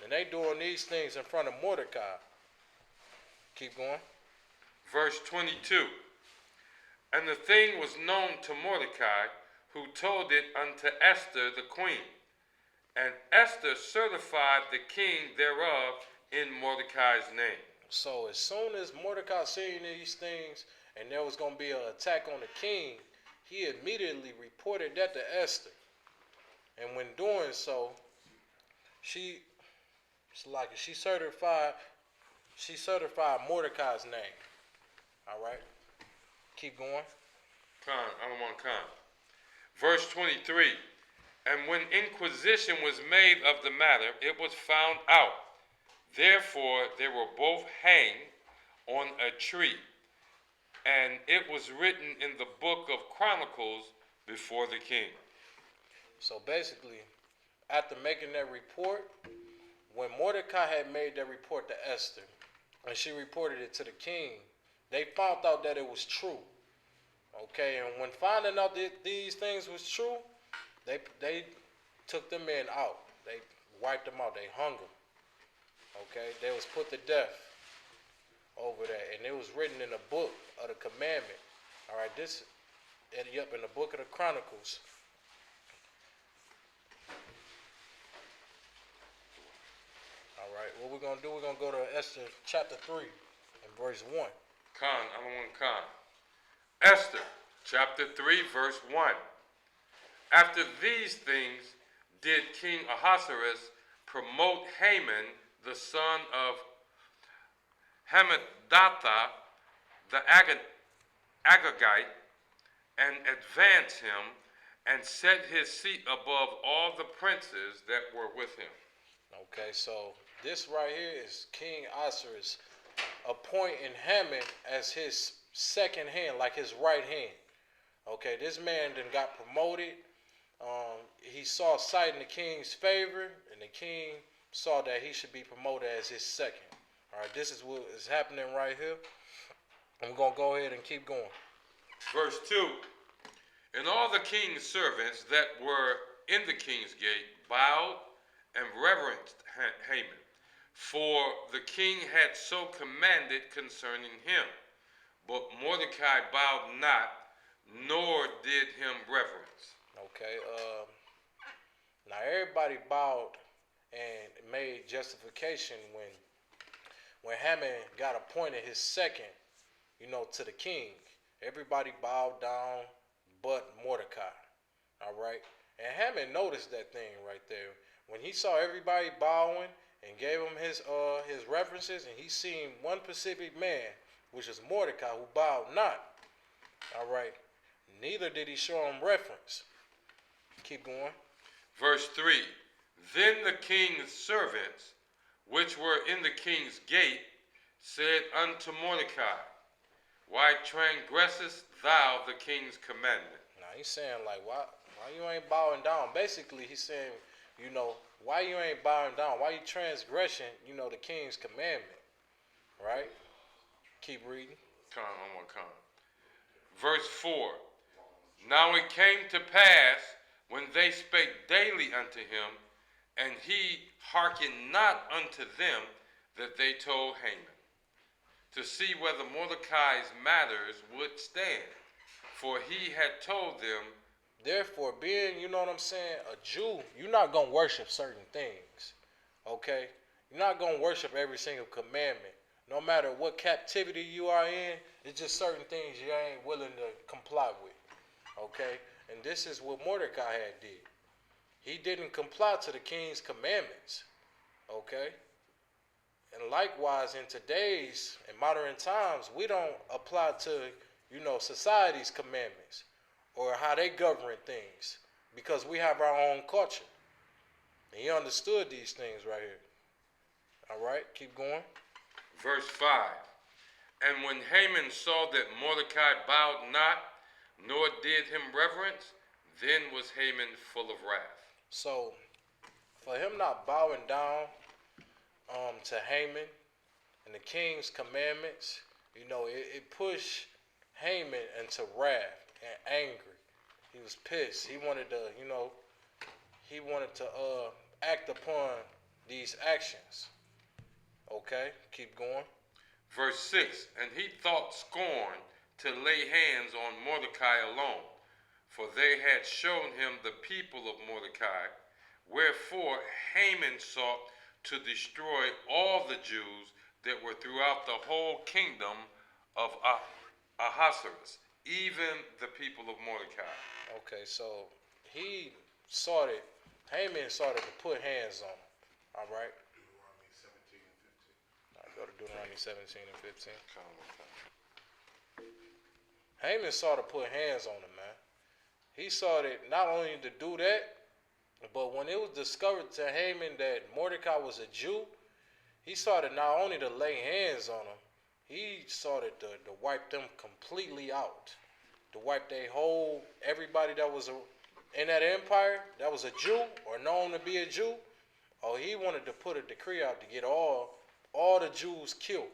S6: And they doing these things in front of Mordecai. Keep going.
S5: Verse 22. And the thing was known to Mordecai, who told it unto Esther the queen. And Esther certified the king thereof in Mordecai's name.
S6: So as soon as Mordecai seen these things and there was going to be an attack on the king, he immediately reported that to Esther. And when doing so, she certified Mordecai's name. All right? Keep going.
S5: I don't want con. Verse 23. And when inquisition was made of the matter, it was found out. Therefore they were both hanged on a tree. And it was written in the book of Chronicles before the king.
S6: So basically, after making that report, when Mordecai had made that report to Esther, and she reported it to the king, they found out that it was true. Okay, and when finding out that these things was true, they took the men out. They wiped them out. They hung them. Okay, they was put to death over that, and it was written in the book of the commandment. All right, in the book of the Chronicles. All right, what we're gonna do? We're gonna go to Esther chapter 3 and verse 1.
S5: I don't want con. Esther chapter 3 verse 1. After these things did King Ahasuerus promote Haman, the son of Hammedatha, the Agagite, and advance him, and set his seat above all the princes that were with him.
S6: Okay, so this right here is King Ahasuerus appointing Haman as his second hand, like his right hand. Okay, this man then got promoted. He saw sight in the king's favor, and the king saw that he should be promoted as his second. All right, this is what is happening right here. I'm going to go ahead and keep going.
S5: Verse 2. And all the king's servants that were in the king's gate bowed and reverenced Haman, for the king had so commanded concerning him. But Mordecai bowed not, nor did him reverence.
S6: Okay, now everybody bowed and made justification when Haman got appointed his second, to the king. Everybody bowed down but Mordecai. All right, and Haman noticed that thing right there when he saw everybody bowing and gave him his references, and he seen one specific man, which is Mordecai, who bowed not. All right, neither did he show him reference. Keep going.
S5: Verse 3. Then the king's servants, which were in the king's gate, said unto Mordecai, Why transgressest thou the king's commandment?
S6: Now he's saying, like, why you ain't bowing down? Basically, he's saying, why you ain't bowing down? Why you transgressing, the king's commandment? Right? Keep reading.
S5: Verse 4. Now it came to pass, when they spake daily unto him, and he hearkened not unto them, that they told Haman, to see whether Mordecai's matters would stand. For he had told them,
S6: therefore, being, a Jew, you're not going to worship certain things. Okay? You're not going to worship every single commandment. No matter what captivity you are in, it's just certain things you ain't willing to comply with. Okay? And this is what Mordecai had did. He didn't comply to the king's commandments. Okay? And likewise, in today's, in modern times, we don't apply to, society's commandments or how they govern things, because we have our own culture. And he understood these things right here. All right, keep going.
S5: Verse 5. And when Haman saw that Mordecai bowed not, nor did him reverence, then was Haman full of wrath.
S6: So, for him not bowing down to Haman and the king's commandments, You know, it pushed Haman into wrath and angry. He was pissed. He wanted to, act upon these actions. Okay, keep going.
S5: Verse 6, and he thought scorn to lay hands on Mordecai alone, for they had shown him the people of Mordecai. Wherefore Haman sought to destroy all the Jews that were throughout the whole kingdom of Ahasuerus, even the people of Mordecai.
S6: Okay, so Haman started to put hands on him. All right.
S8: Deuteronomy 17 and 15.
S6: I go to Deuteronomy 17 and 15. Haman started to put hands on him, man. He started not only to do that, but when it was discovered to Haman that Mordecai was a Jew, he started not only to lay hands on him, he started to wipe them completely out. To wipe everybody that was in that empire that was a Jew or known to be a Jew. Oh, he wanted to put a decree out to get all the Jews killed.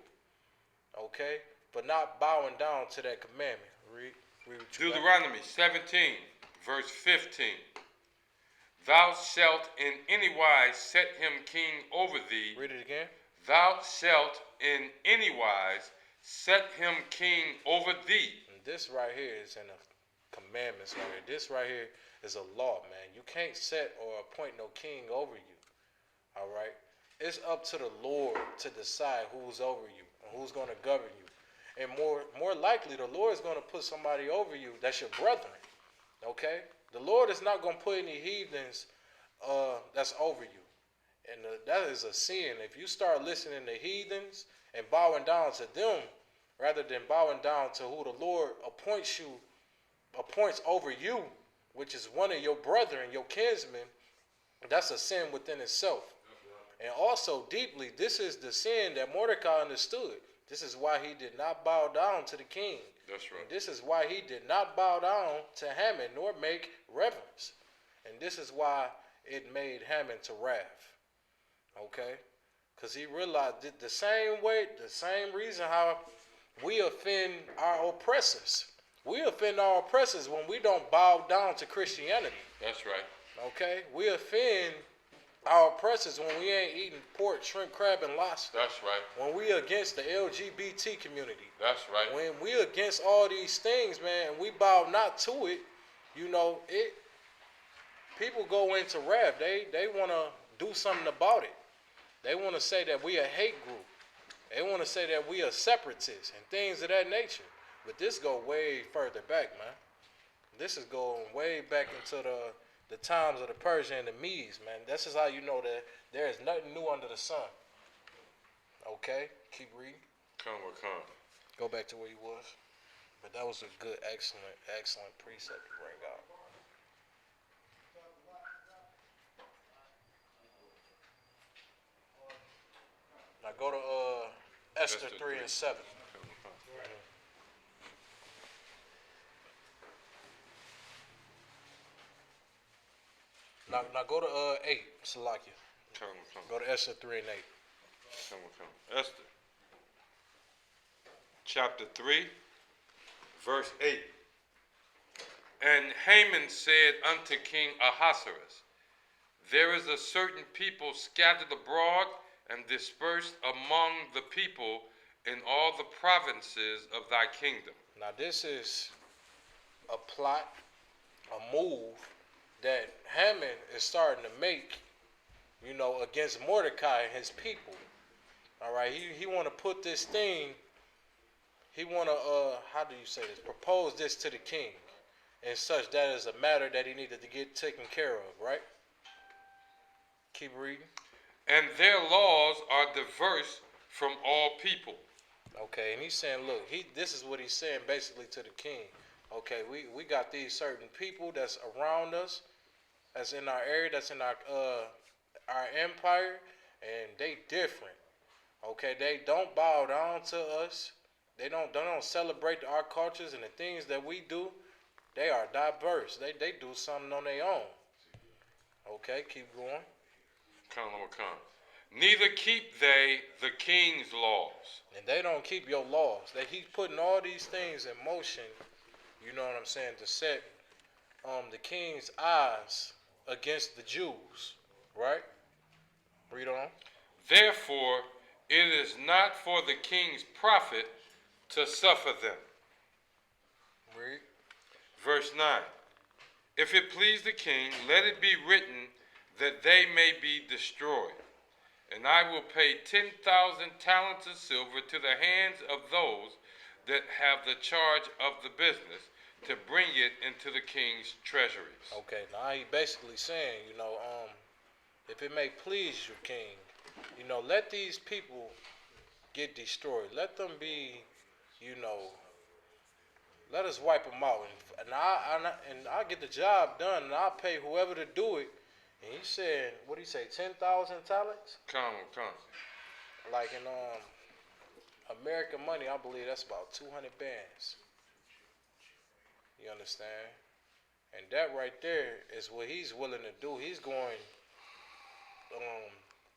S6: Okay? But not bowing down to that commandment. Read what you got.
S5: Deuteronomy 17, verse 15. Thou shalt in any wise set him king over thee.
S6: Read it again.
S5: Thou shalt in any wise set him king over thee.
S6: And this right here is in the commandments right here. This right here is a law, man. You can't set or appoint no king over you. All right? It's up to the Lord to decide who's over you and who's going to govern you. And more likely, the Lord is going to put somebody over you that's your brethren. Okay? The Lord is not going to put any heathens that's over you. And that is a sin. If you start listening to heathens and bowing down to them, rather than bowing down to who the Lord appoints over you, which is one of your brethren, your kinsmen, that's a sin within itself. And also, deeply, this is the sin that Mordecai understood. This is why he did not bow down to the king.
S5: That's right.
S6: And this is why he did not bow down to Haman nor make reverence. And this is why it made Haman to wrath. Okay? Because he realized that the same reason how we offend our oppressors. We offend our oppressors when we don't bow down to Christianity.
S5: That's right.
S6: Okay? We offend our oppressors when we ain't eating pork, shrimp, crab, and lobster.
S5: That's right.
S6: When we against the LGBT community.
S5: That's right.
S6: When we against all these things, man, and we bow not to it, people go into wrath. They want to do something about it. They want to say that we a hate group. They want to say that we are separatists and things of that nature. But this go way further back, man. This is going way back into the times of the Persian and the Medes, man. This is how you know that there is nothing new under the sun. Okay? Keep reading.
S5: Come.
S6: Go back to where you was. But that was a good, excellent precept to bring out. Now go to Esther 3 and 7. Now go to 8, Salakia.
S5: Come.
S6: Go to Esther 3 and 8.
S5: Come. Esther. Chapter 3, verse 8. And Haman said unto King Ahasuerus, there is a certain people scattered abroad and dispersed among the people in all the provinces of thy kingdom.
S6: Now this is a plot, a move that Haman is starting to make, against Mordecai and his people. All right, he want to put this thing, he want to, how do you say this, propose this to the king, and such that is a matter that he needed to get taken care of, right? Keep reading.
S5: And their laws are diverse from all people.
S6: Okay, and he's saying, look, this is what he's saying basically to the king. Okay, we got these certain people that's around us, that's in our area, that's in our empire, and they different. Okay, they don't bow down to us. They don't celebrate our cultures and the things that we do. They are diverse. They do something on their own. Okay, keep going.
S5: Come. neither keep they the king's laws.
S6: And they don't keep your laws. He's putting all these things in motion, you know what I'm saying, to set the king's eyes against the Jews, right? Read on.
S5: Therefore, it is not for the king's profit to suffer them.
S6: Read.
S5: Verse 9. If it please the king, let it be written that they may be destroyed. And I will pay 10,000 talents of silver to the hands of those that have the charge of the business to bring it into the king's treasuries.
S6: Okay, now he basically saying, if it may please you, king, let these people get destroyed. Let them be, let us wipe them out. And I get the job done, and I'll pay whoever to do it. And he said, what did he say, 10,000 talents?
S5: Come.
S6: Like in American money, I believe that's about 200 bands. You understand? And that right there is what he's willing to do. He's going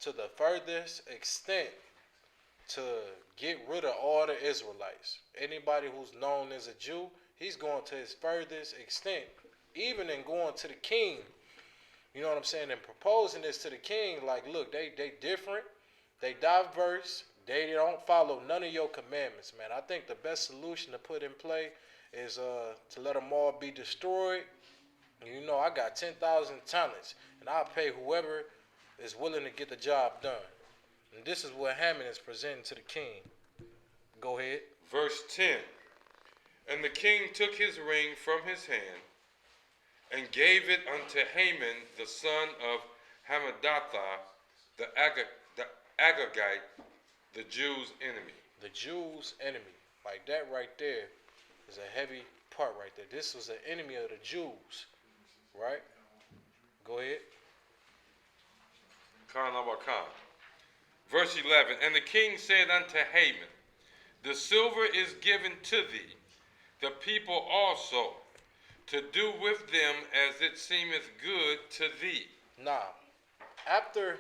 S6: to the furthest extent to get rid of all the Israelites. Anybody who's known as a Jew, he's going to his furthest extent, even in going to the king. You know what I'm saying? And proposing this to the king, like, look, they different, they diverse, they don't follow none of your commandments, man. I think the best solution to put in play is to let them all be destroyed. I got 10,000 talents, and I'll pay whoever is willing to get the job done. And this is what Haman is presenting to the king. Go ahead.
S5: Verse 10. And the king took his ring from his hand and gave it unto Haman, the son of Hammedatha, the Agagite, the Jews' enemy.
S6: The Jews' enemy. Like that right there is a heavy part right there. This was an enemy of the Jews. Right? Go ahead.
S5: Verse 11. And the king said unto Haman, the silver is given to thee, the people also, to do with them as it seemeth good to thee.
S6: Now, after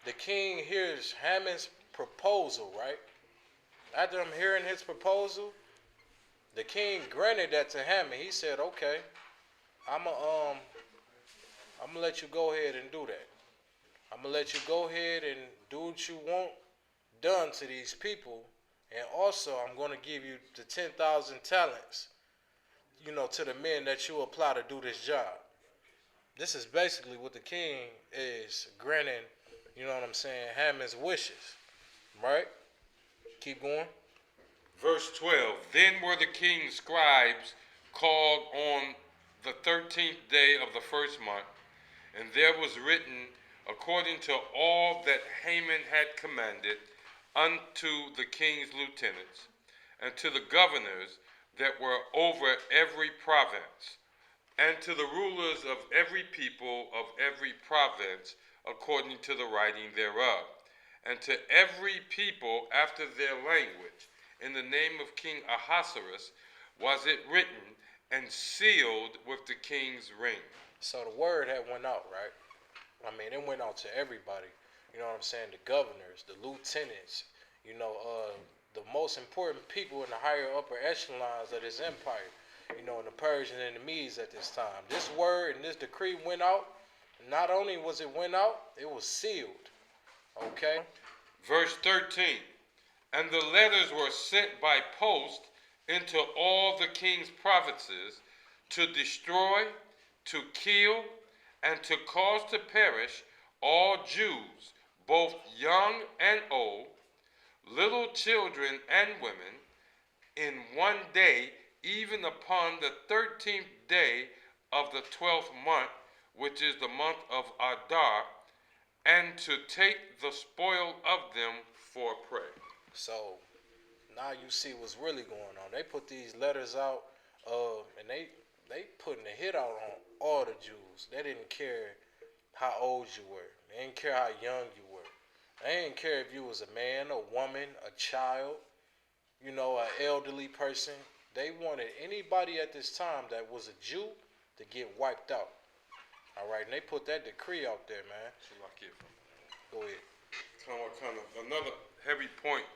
S6: the king hears Haman's proposal, right? After I'm hearing his proposal, the king granted that to Haman. He said, okay, I'm gonna let you go ahead and do that. I'm gonna let you go ahead and do what you want done to these people, and also I'm gonna give you the 10,000 talents, to the men that you apply to do this job. This is basically what the king is granting, Haman's wishes, right? Keep going.
S5: Verse 12. Then were the king's scribes called on the 13th day of the first month, and there was written according to all that Haman had commanded unto the king's lieutenants and to the governors that were over every province, and to the rulers of every people of every province according to the writing thereof, and to every people after their language. In the name of King Ahasuerus was it written and sealed with the king's ring.
S6: So the word had went out, right? I mean, it went out to everybody. You know what I'm saying? The governors, the lieutenants, the most important people in the higher upper echelons of this empire, in the Persians and the Medes at this time. This word and this decree went out. Not only was it went out, it was sealed. Okay?
S5: Verse 13. And the letters were sent by post into all the king's provinces to destroy, to kill, and to cause to perish all Jews, both young and old, little children and women, in one day, even upon the 13th day of the 12th month, which is the month of Adar, and to take the spoil of them for prey.
S6: So now you see what's really going on. They put these letters out, and they putting a hit out on all the Jews. They didn't care how old you were. They didn't care how young you were. They didn't care if you was a man, a woman, a child, an elderly person. They wanted anybody at this time that was a Jew to get wiped out. All right, and they put that decree out there, man. Go ahead.
S5: Kind of another heavy point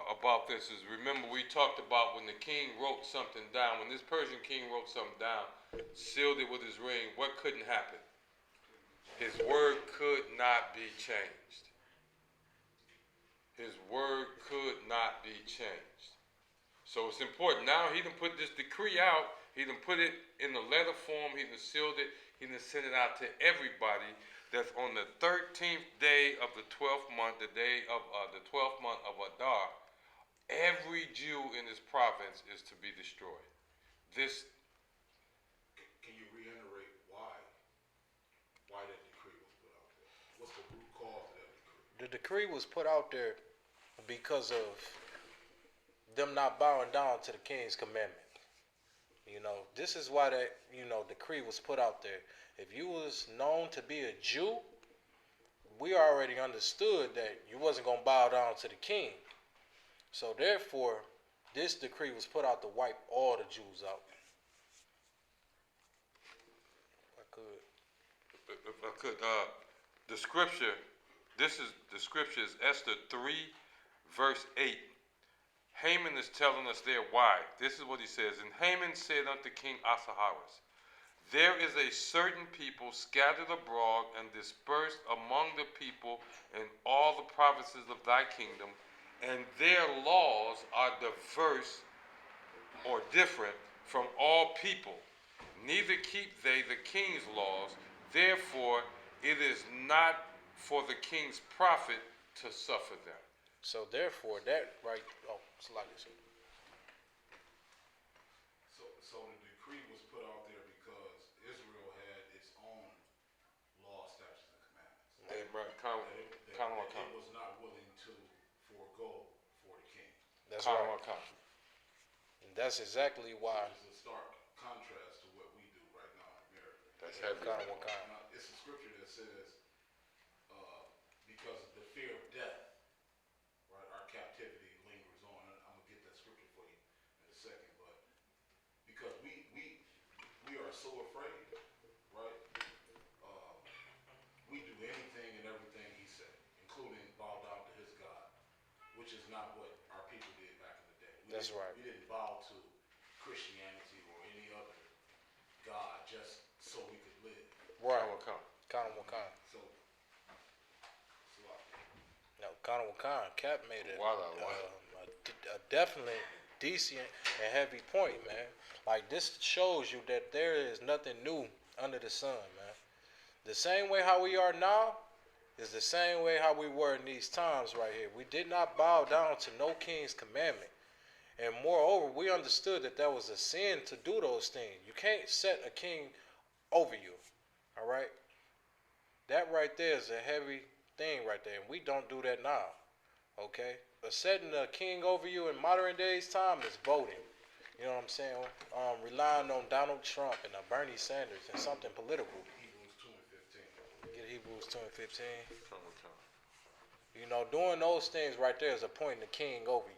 S5: about this is, remember we talked about when the king wrote something down, when this Persian king wrote something down, sealed it with his ring, what couldn't happen? His word could not be changed. His word could not be changed. So it's important. Now he done put this decree out, he done put it in the letter form, he done sealed it, he done sent it out to everybody that's on the 13th day of the 12th month, the day of the 12th month of Adar. Every Jew in this province is to be destroyed. This.
S8: Can you reiterate why that decree was put out there? What's the root cause of that decree?
S6: The decree was put out there because of them not bowing down to the king's commandment. You know, this is why that, decree was put out there. If you was known to be a Jew, we already understood that you wasn't going to bow down to the king. So therefore, this decree was put out to wipe all the Jews out.
S5: If I could, the scripture is Esther 3, verse 8. Haman is telling us there why. This is what he says. And Haman said unto King Ahasuerus, there is a certain people scattered abroad and dispersed among the people in all the provinces of thy kingdom, and their laws are diverse or different from all people. Neither keep they the king's laws. Therefore, it is not for the king's profit to suffer them.
S6: So therefore, that right. Oh, it's like this.
S8: So the decree was put out there because Israel had its own law, statutes, and commandments.
S5: Right,
S8: That it was not willing to forego for the king.
S6: That's right. And that's exactly why.
S8: It's a stark contrast to what we do right now in America.
S5: That's heavy.
S8: Now, it's a scripture that says, because of the fear of death, right, our captivity lingers on. And I'm gonna get that scripture for you in a second, but because we are so afraid, right? We do anything and everything he said, including bow down to his God, which is not what our people did back in the day.
S6: That's right.
S8: We didn't bow to Christianity or any other God just so we could live.
S6: Right.
S5: Khan.
S8: So
S6: No, Khan Wakan. Cap made a definitely decent and heavy point, man. Like, this shows you that there is nothing new under the sun, man. The same way how we are now is the same way how we were in these times right here. We did not bow down to no king's commandment. And moreover, we understood that that was a sin to do those things. You can't set a king over you, all right? That right there is a heavy thing right there, and we don't do that now, okay? But setting a king over you in modern days time is voting. You know what I'm saying? Relying on Donald Trump and Bernie Sanders and something political.
S8: Hebrews 2 and 15.
S6: Get Hebrews 2 and 15. You know, doing those things right there is appointing a king over you.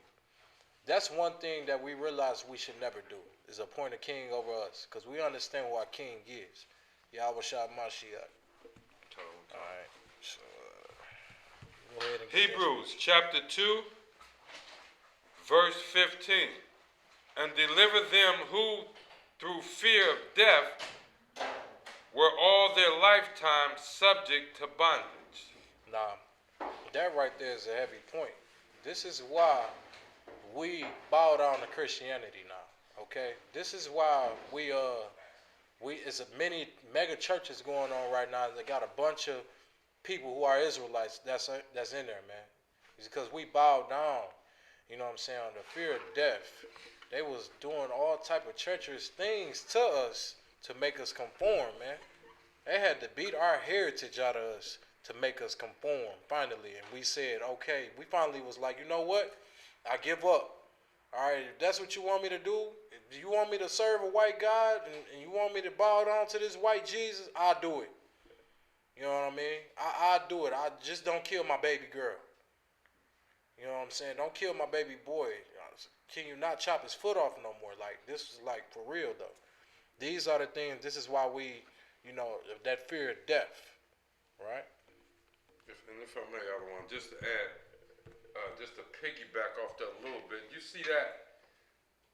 S6: That's one thing that we realize we should never do, is appoint a king over us, because we understand what a king is. Yahweh Shah Mashiach. All right. So, go ahead and get
S5: Hebrews chapter 2, verse 15. And deliver them who, through fear of death, were all their lifetime subject to bondage.
S6: Now, that right there is a heavy point. This is why we bow down to Christianity now. Okay? This is why it's many mega churches going on right now. They got a bunch of people who are Israelites that's in there, man. It's because we bow down, you know what I'm saying, on the fear of death. They was doing all type of treacherous things to us to make us conform, man. They had to beat our heritage out of us to make us conform, finally. And we said, okay, we finally was like, you know what? I give up. All right, if that's what you want me to do, if you want me to serve a white God and you want me to bow down to this white Jesus, I'll do it. You know what I mean? I'll do it. I just don't kill my baby girl. You know what I'm saying? Don't kill my baby boy. Can you not chop his foot off no more? Like, this is like for real though. These are the things, this is why we, you know, that fear of death, right?
S5: if I may, I want just to add, just to piggyback off that a little bit. You see that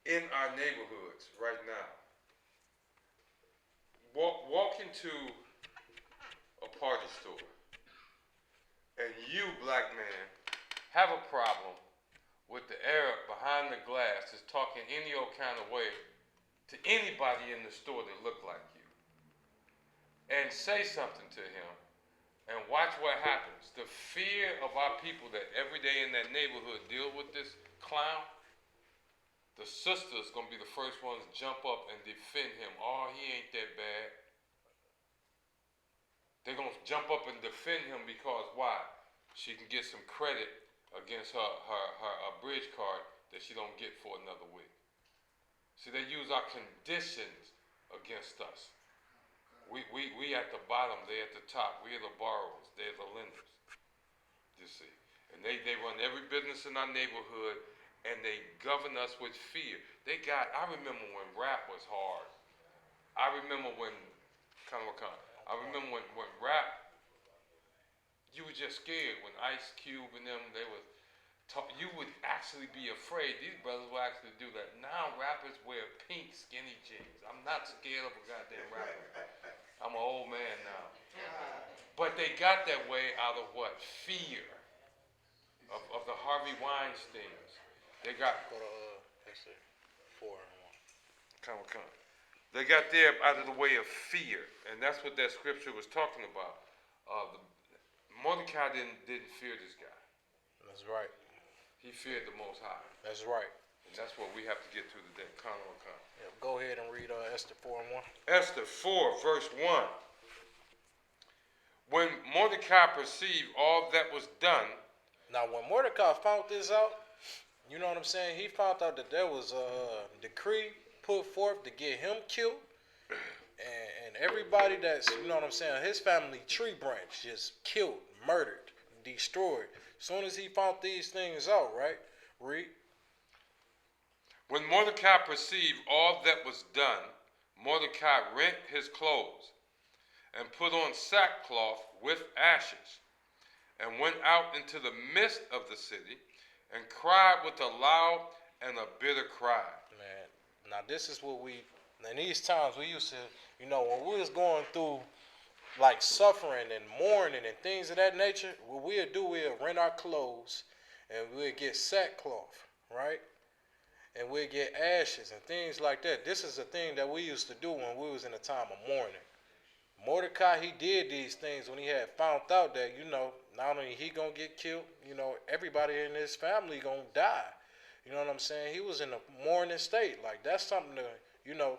S5: in our neighborhoods right now. Walk into a party store, and you, black man, have a problem with the Arab behind the glass that's talking any old kind of way to anybody in the store that look like you, and say something to him, and watch what happens. The fear of our people that every day in that neighborhood deal with this clown, the sister's gonna be the first ones to jump up and defend him. Oh, he ain't that bad. They're gonna jump up and defend him because why? She can get some credit against her bridge card that she don't get for another week. See, they use our conditions against us. We at the bottom, they at the top. We are the borrowers, they're the lenders. You see. And they run every business in our neighborhood, and they govern us with fear. I remember when rap was hard. I remember when rap, you were just scared. When Ice Cube and them, they was you would actually be afraid. These brothers will actually do that. Now rappers wear pink skinny jeans. I'm not scared of a goddamn rapper. I'm an old man now. But they got that way out of what? Fear of the Harvey Weinsteins. They got
S6: Go to 4 and 1.
S5: Come. They got there out of the way of fear, and that's what that scripture was talking about. Mordecai didn't fear this guy.
S6: That's right.
S5: He feared the Most High.
S6: That's right.
S5: And that's what we have to get to today.
S6: Yeah, go ahead and read Esther 4 and 1.
S5: Esther 4, verse 1. When Mordecai perceived all that was done.
S6: Now, when Mordecai found this out, you know what I'm saying? He found out that there was a decree put forth to get him killed. And everybody that's, you know what I'm saying, his family tree branch just killed, murdered, destroyed. As soon as he found these things out, right? Read.
S5: When Mordecai perceived all that was done, Mordecai rent his clothes and put on sackcloth with ashes and went out into the midst of the city and cried with a loud and a bitter cry.
S6: Man, now this is what in these times we used to, you know, when we was going through like suffering and mourning and things of that nature, what we'd do, we'd rent our clothes and we'd get sackcloth, right? And we'd get ashes and things like that. This is a thing that we used to do when we was in a time of mourning. Mordecai, he did these things when he had found out that, you know, not only he gonna get killed, you know, everybody in his family gonna die. You know what I'm saying? He was in a mourning state. Like, that's something to, you know,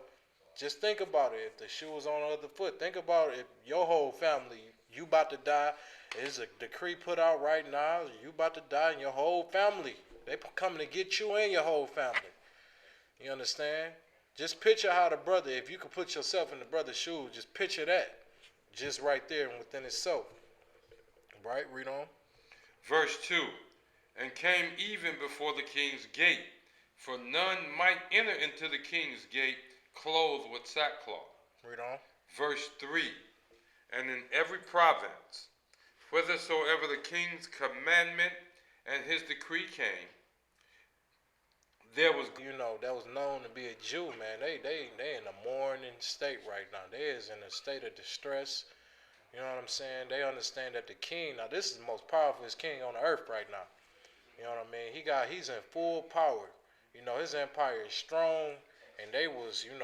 S6: just think about it. If the shoe was on the other foot, think about it. If your whole family, you about to die, there's a decree put out right now, you about to die and your whole family. They coming to get you and your whole family. You understand? Just picture how the brother, if you could put yourself in the brother's shoes, just picture that. Just right there and within itself. Right? Read on.
S5: Verse 2. And came even before the king's gate, for none might enter into the king's gate clothed with sackcloth.
S6: Read on.
S5: Verse 3. And in every province, whithersoever the king's commandment and his decree came, there was,
S6: you know, that was known to be a Jew, man. They in a mourning state right now. They is in a state of distress. You know what I'm saying? They understand that the king, now this is the most powerful king on the earth right now. You know what I mean? He's in full power. You know, his empire is strong, and they was, in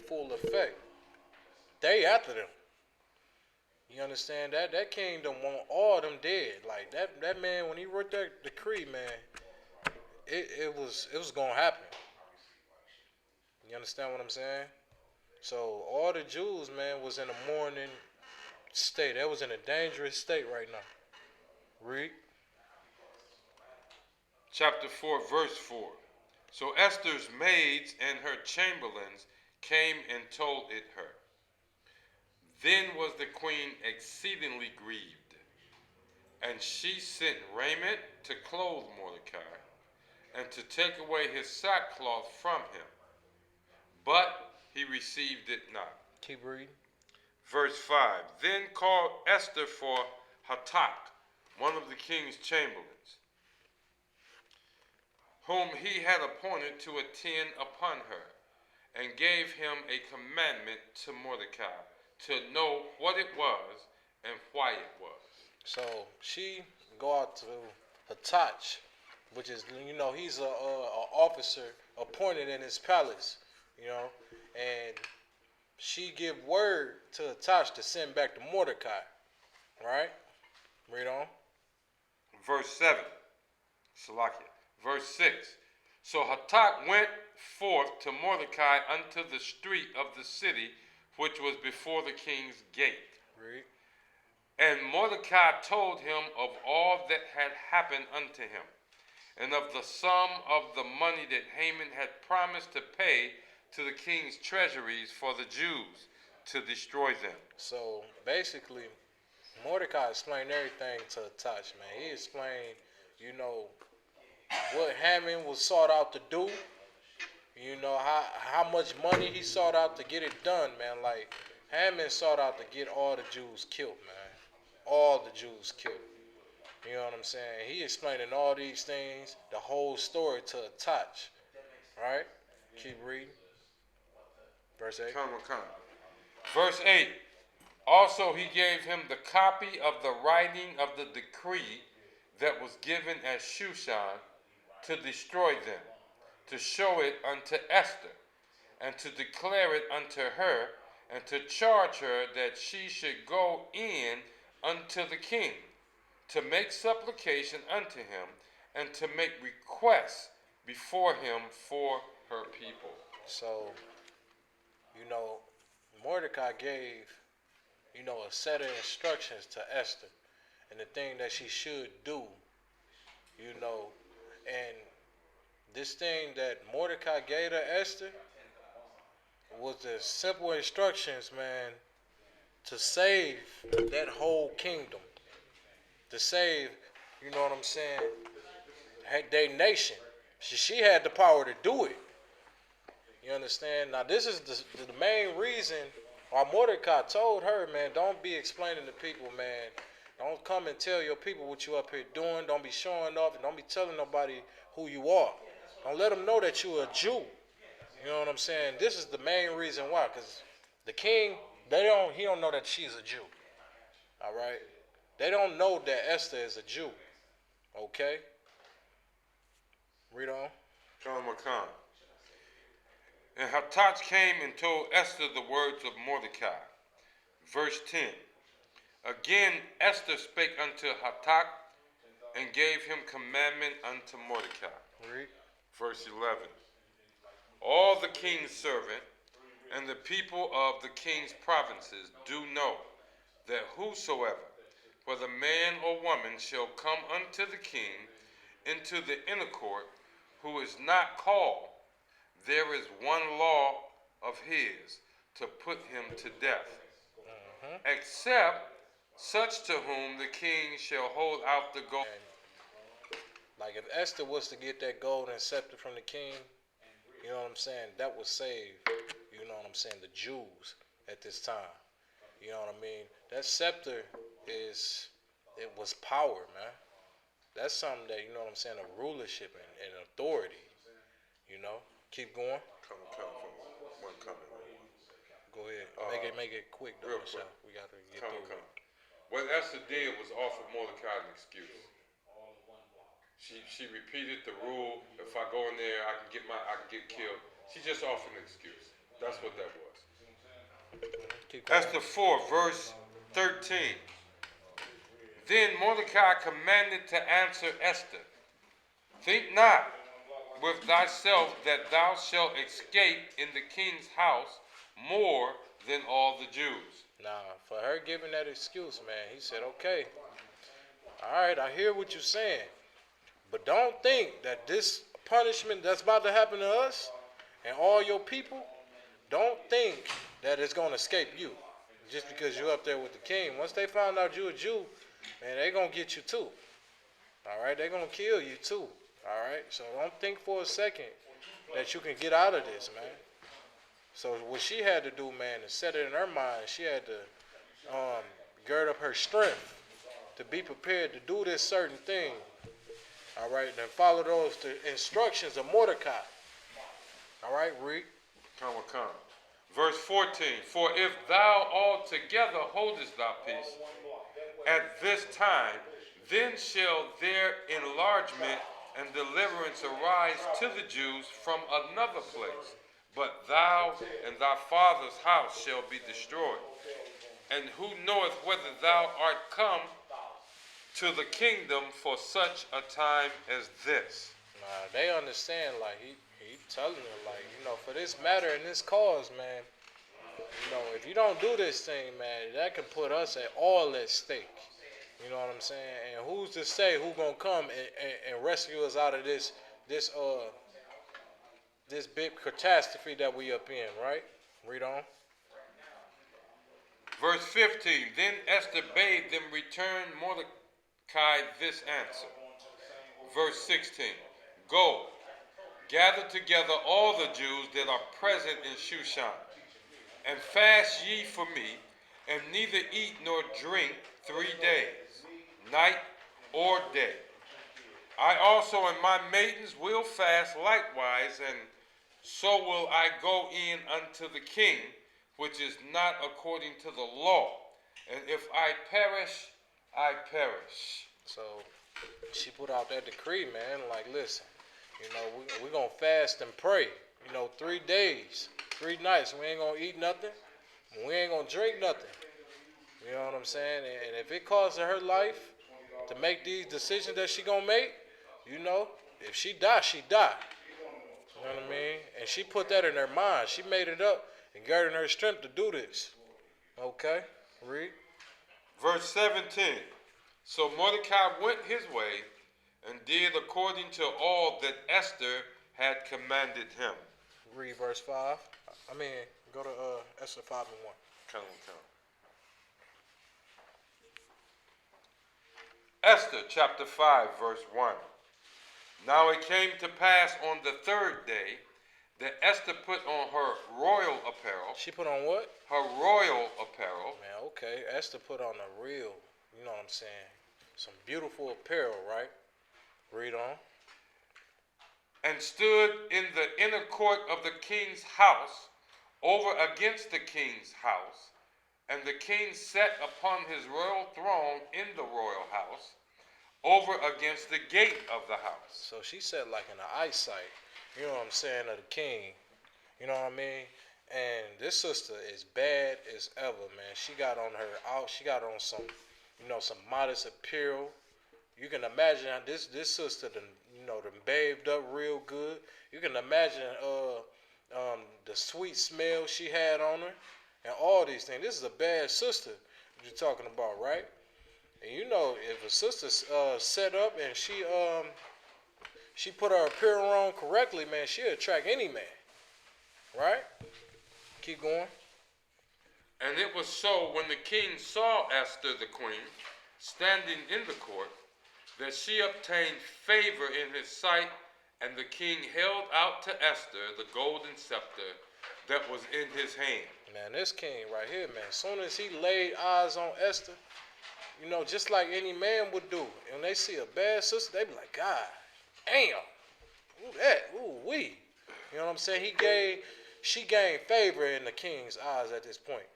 S6: full effect. They after them. You understand that? That kingdom want all them dead. Like that man, when he wrote that decree, man, it was gonna happen. You understand what I'm saying? So all the Jews, man, was in a mourning state. They was in a dangerous state right now. Read.
S5: Chapter 4, verse 4. So Esther's maids and her chamberlains came and told it her. Then was the queen exceedingly grieved, and she sent raiment to clothe Mordecai, and to take away his sackcloth from him. But he received it not.
S6: Keep reading.
S5: Verse 5. Then called Esther for Hatak, one of the king's chamberlains, whom he had appointed to attend upon her, and gave him a commandment to Mordecai to know what it was and why it was.
S6: So she go out to Hatach, which is, he's a officer appointed in his palace, and she give word to Hatach to send back to Mordecai, right? Read on.
S5: Verse 7. Salakia. Verse 6. So Hatak went forth to Mordecai unto the street of the city, which was before the king's gate.
S6: Read.
S5: And Mordecai told him of all that had happened unto him, and of the sum of the money that Haman had promised to pay to the king's treasuries for the Jews to destroy them.
S6: So basically, Mordecai explained everything to Hatach, man. He explained, what Haman was sought out to do. How much money he sought out to get it done, man. Like, Haman sought out to get all the Jews killed, man. All the Jews killed. You know what I'm saying? He explaining all these things, the whole story to Hatach. Right? Keep reading. Verse 8.
S5: Verse 8. Also he gave him the copy of the writing of the decree that was given at Shushan to destroy them, to show it unto Esther, and to declare it unto her, and to charge her that she should go in unto the king, to make supplication unto him, and to make requests before him for her people.
S6: So, Mordecai gave, a set of instructions to Esther, and the thing that she should do, and this thing that Mordecai gave to Esther was the simple instructions, man, to save that whole kingdom, to save, their nation. She had the power to do it. You understand? Now, this is the main reason why Mordecai told her, man, don't be explaining to people, man. Don't come and tell your people what you up here doing. Don't be showing off, and don't be telling nobody who you are. Don't let them know that you're a Jew. You know what I'm saying? This is the main reason why, because the king, he don't know that she's a Jew. All right? They don't know that Esther is a Jew. Okay? Read on.
S5: Khan. And Hatach came and told Esther the words of Mordecai. Verse 10. Again Esther spake unto Hatach, and gave him commandment unto Mordecai.
S6: Read.
S5: Verse 11. All the king's servant and the people of the king's provinces do know that whosoever, whether man or woman, shall come unto the king into the inner court, who is not called, there is one law of his, to put him to death, except such to whom the king shall hold out the gold.
S6: Like, if Esther was to get that golden scepter from the king, you know what I'm saying, that would save, the Jews at this time. You know what I mean? That scepter was power, man. That's something that, a rulership and authority, Keep going.
S5: One coming.
S6: Go ahead. Make it quick, though.
S5: Real quick.
S6: We got to get through it.
S5: What Esther did was offer Mordecai an excuse. She repeated the rule. If I go in there, I can get killed. She just offered an excuse. That's what that was. Esther 4, verse 13. Then Mordecai commanded to answer Esther, think not with thyself that thou shalt escape in the king's house more than all the Jews.
S6: Now, for her giving that excuse, man, he said, okay, all right, I hear what you're saying, but don't think that this punishment that's about to happen to us and all your people, don't think that it's going to escape you just because you're up there with the king. Once they find out you're a Jew, man, they're going to get you too. All right, they're going to kill you too. All right, so don't think for a second that you can get out of this, man. So what she had to do, man, is set it in her mind. She had to gird up her strength to be prepared to do this certain thing. All right, and follow the instructions of Mordecai. All right, read.
S5: Come. Verse 14, for if thou altogether holdest thy peace at this time, then shall their enlargement and deliverance arise to the Jews from another place. But thou and thy father's house shall be destroyed. And who knoweth whether thou art come to the kingdom for such a time as this?
S6: They understand, like, he telling them, like, for this matter and this cause, man, if you don't do this thing, man, that can put us all at stake. You know what I'm saying? And who's to say who gonna come and rescue us out of this big catastrophe that we up in, right? Read on.
S5: Verse 15, then Esther bade them return Mordecai this answer. Verse 16, go, gather together all the Jews that are present in Shushan, and fast ye for me, and neither eat nor drink 3 days, night or day. I also and my maidens will fast likewise, and so will I go in unto the king, which is not according to the law. And if I perish, I perish.
S6: So she put out that decree, man, like, listen, we're going to fast and pray, 3 days, 3 nights. We ain't going to eat nothing. We ain't going to drink nothing. You know what I'm saying? And if it costs her life to make these decisions that she going to make, if she die, she die. You know what I mean? And she put that in her mind. She made it up and girded her strength to do this. Okay, read.
S5: Verse 17, so Mordecai went his way and did according to all that Esther had commanded him.
S6: Read verse 5. Go to Esther 5 and 1.
S5: Come. Esther chapter 5 verse 1. Now it came to pass on the 3rd day that Esther put on her royal apparel.
S6: She put on what?
S5: Her royal apparel.
S6: Man, okay. Esther put on a real, you know what I'm saying, some beautiful apparel, right? Read on.
S5: And stood in the inner court of the king's house, over against the king's house. And the king sat upon his royal throne in the royal house, over against the gate of the house.
S6: So she sat like in the eyesight, you know what I'm saying, of the king. You know what I mean? And this sister is bad as ever, man. She got on some, some modest apparel. You can imagine this sister done bathed up real good. You can imagine the sweet smell she had on her and all these things. This is a bad sister you're talking about, right? And if a sister set up and she put her apparel on correctly, man, she'll attract any man, right? Keep going.
S5: And it was so when the king saw Esther the queen standing in the court, that she obtained favor in his sight, and the king held out to Esther the golden scepter that was in his hand.
S6: Man, this king right here, man, as soon as he laid eyes on Esther, just like any man would do, and they see a bad sister, they be like, God damn, who that? Ooh wee. You know what I'm saying? She gained favor in the king's eyes at this point.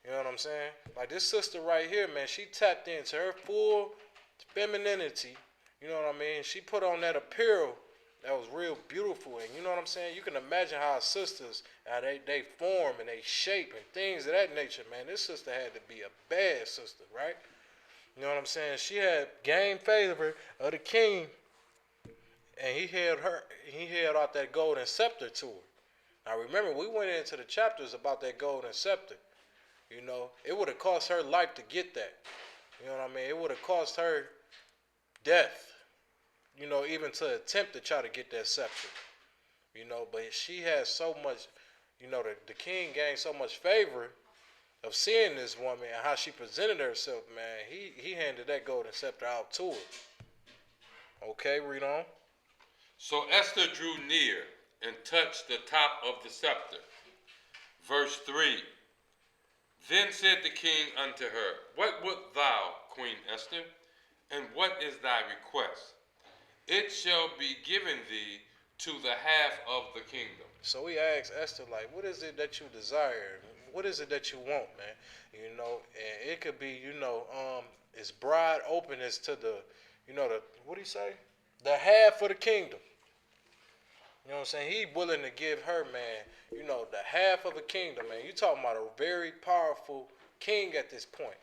S6: You know what I'm saying? Like this sister right here, man, she tapped into her full femininity. You know what I mean? She put on that apparel that was real beautiful. And you know what I'm saying? You can imagine how sisters, how they form and they shape and things of that nature, man. This sister had to be a bad sister, right? You know what I'm saying? She had gained favor of the king, and he held out that golden scepter to her. Now remember, we went into the chapters about that golden scepter. It would have cost her life to get that. You know what I mean? It would have cost her death, even to attempt to try to get that scepter. But she had so much, the king gained so much favor of seeing this woman and how she presented herself, man. He handed that golden scepter out to her. Okay, read on.
S5: So Esther drew near and touched the top of the scepter. Verse 3. Then said the king unto her, What wilt thou, Queen Esther, and what is thy request? It shall be given thee to the half of the kingdom.
S6: So he asked Esther, like, what is it that you desire? What is it that you want, man? You know, and it could be, it's broad openness to the, what do you say? The half of the kingdom. You know what I'm saying? He willing to give her, man, the half of a kingdom, man. You talking about a very powerful king at this point.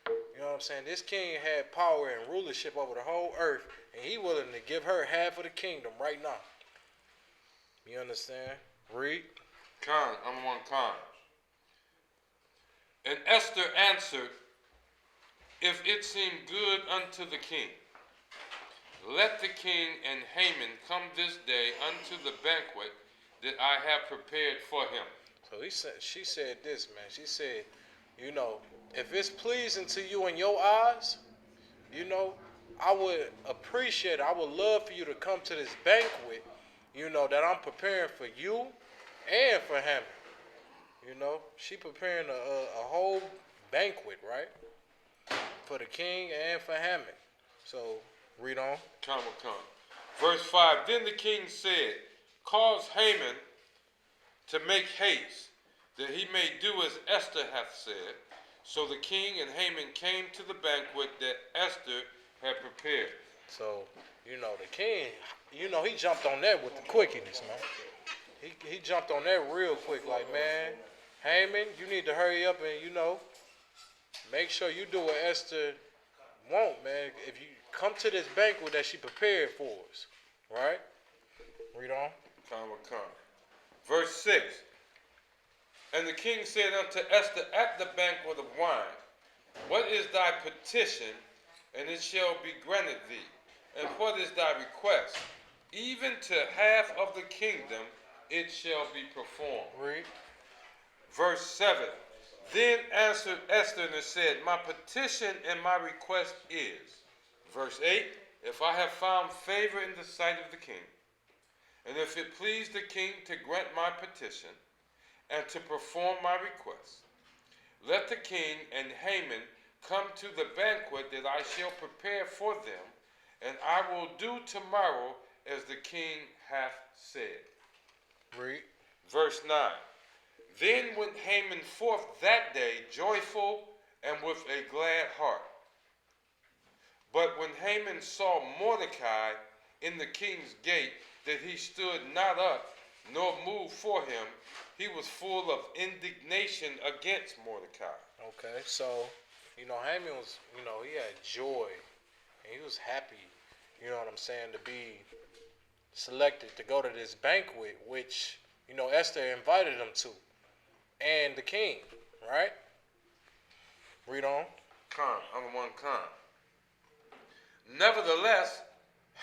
S6: You know what I'm saying? This king had power and rulership over the whole earth, and he willing to give her half of the kingdom right now. You understand? Read.
S5: Con, I'm one con. And Esther answered, If it seem good unto the king, let the king and Haman come this day unto the banquet that I have prepared for him.
S6: So she said this, man. She said, if it's pleasing to you in your eyes, I would appreciate it. I would love for you to come to this banquet, that I'm preparing for you and for Haman. She preparing a whole banquet, right? For the king and for Haman. So, read on.
S5: Come. Verse 5, Then the king said, Cause Haman to make haste, that he may do as Esther hath said. So the king and Haman came to the banquet that Esther had prepared.
S6: So, the king, he jumped on that with the quickiness, man. He jumped on that real quick, like, man, Haman, you need to hurry up and, make sure you do what Esther want, man. If you come to this banquet that she prepared for us, right? Read on.
S5: Come. Verse 6, And the king said unto Esther at the banquet of wine, What is thy petition, and it shall be granted thee? And what is thy request? Even to half of the kingdom it shall be performed.
S6: Read.
S5: Verse 7, Then answered Esther and said, My petition and my request is, verse 8, If I have found favor in the sight of the king, and if it please the king to grant my petition, and to perform my request, let the king and Haman come to the banquet that I shall prepare for them, and I will do tomorrow as the king hath said.
S6: Read.
S5: Verse 9, Then went Haman forth that day joyful and with a glad heart. But when Haman saw Mordecai in the king's gate, that he stood not up, nor moved for him, he was full of indignation against Mordecai.
S6: Okay, so, Haman was, he had joy, and he was happy, to be selected to go to this banquet, which, Esther invited him to, and the king, right? Read on.
S5: I'm one. Nevertheless,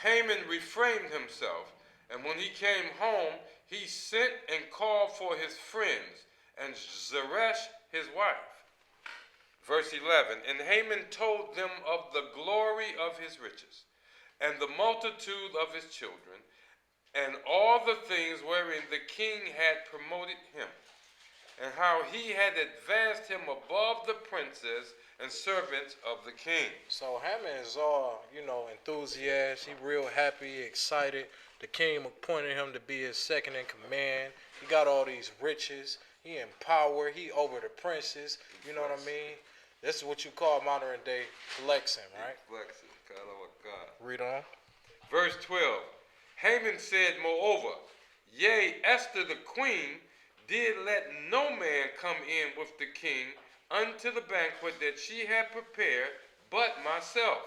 S5: Haman refrained himself, and when he came home, he sent and called for his friends and Zeresh his wife. Verse 11, And Haman told them of the glory of his riches, and the multitude of his children, and all the things wherein the king had promoted him, and how he had advanced him above the princes and servants of the king.
S6: So Haman is all, enthusiastic. He real happy, excited. The king appointed him to be his second in command. He got all these riches. He in power. He over the princes. You know what I mean? This is what you call modern day flexing, right?
S5: Flexing.
S6: Read on.
S5: Verse 12. Haman said, Moreover, yea, Esther the queen did let no man come in with the king unto the banquet that she had prepared, but myself.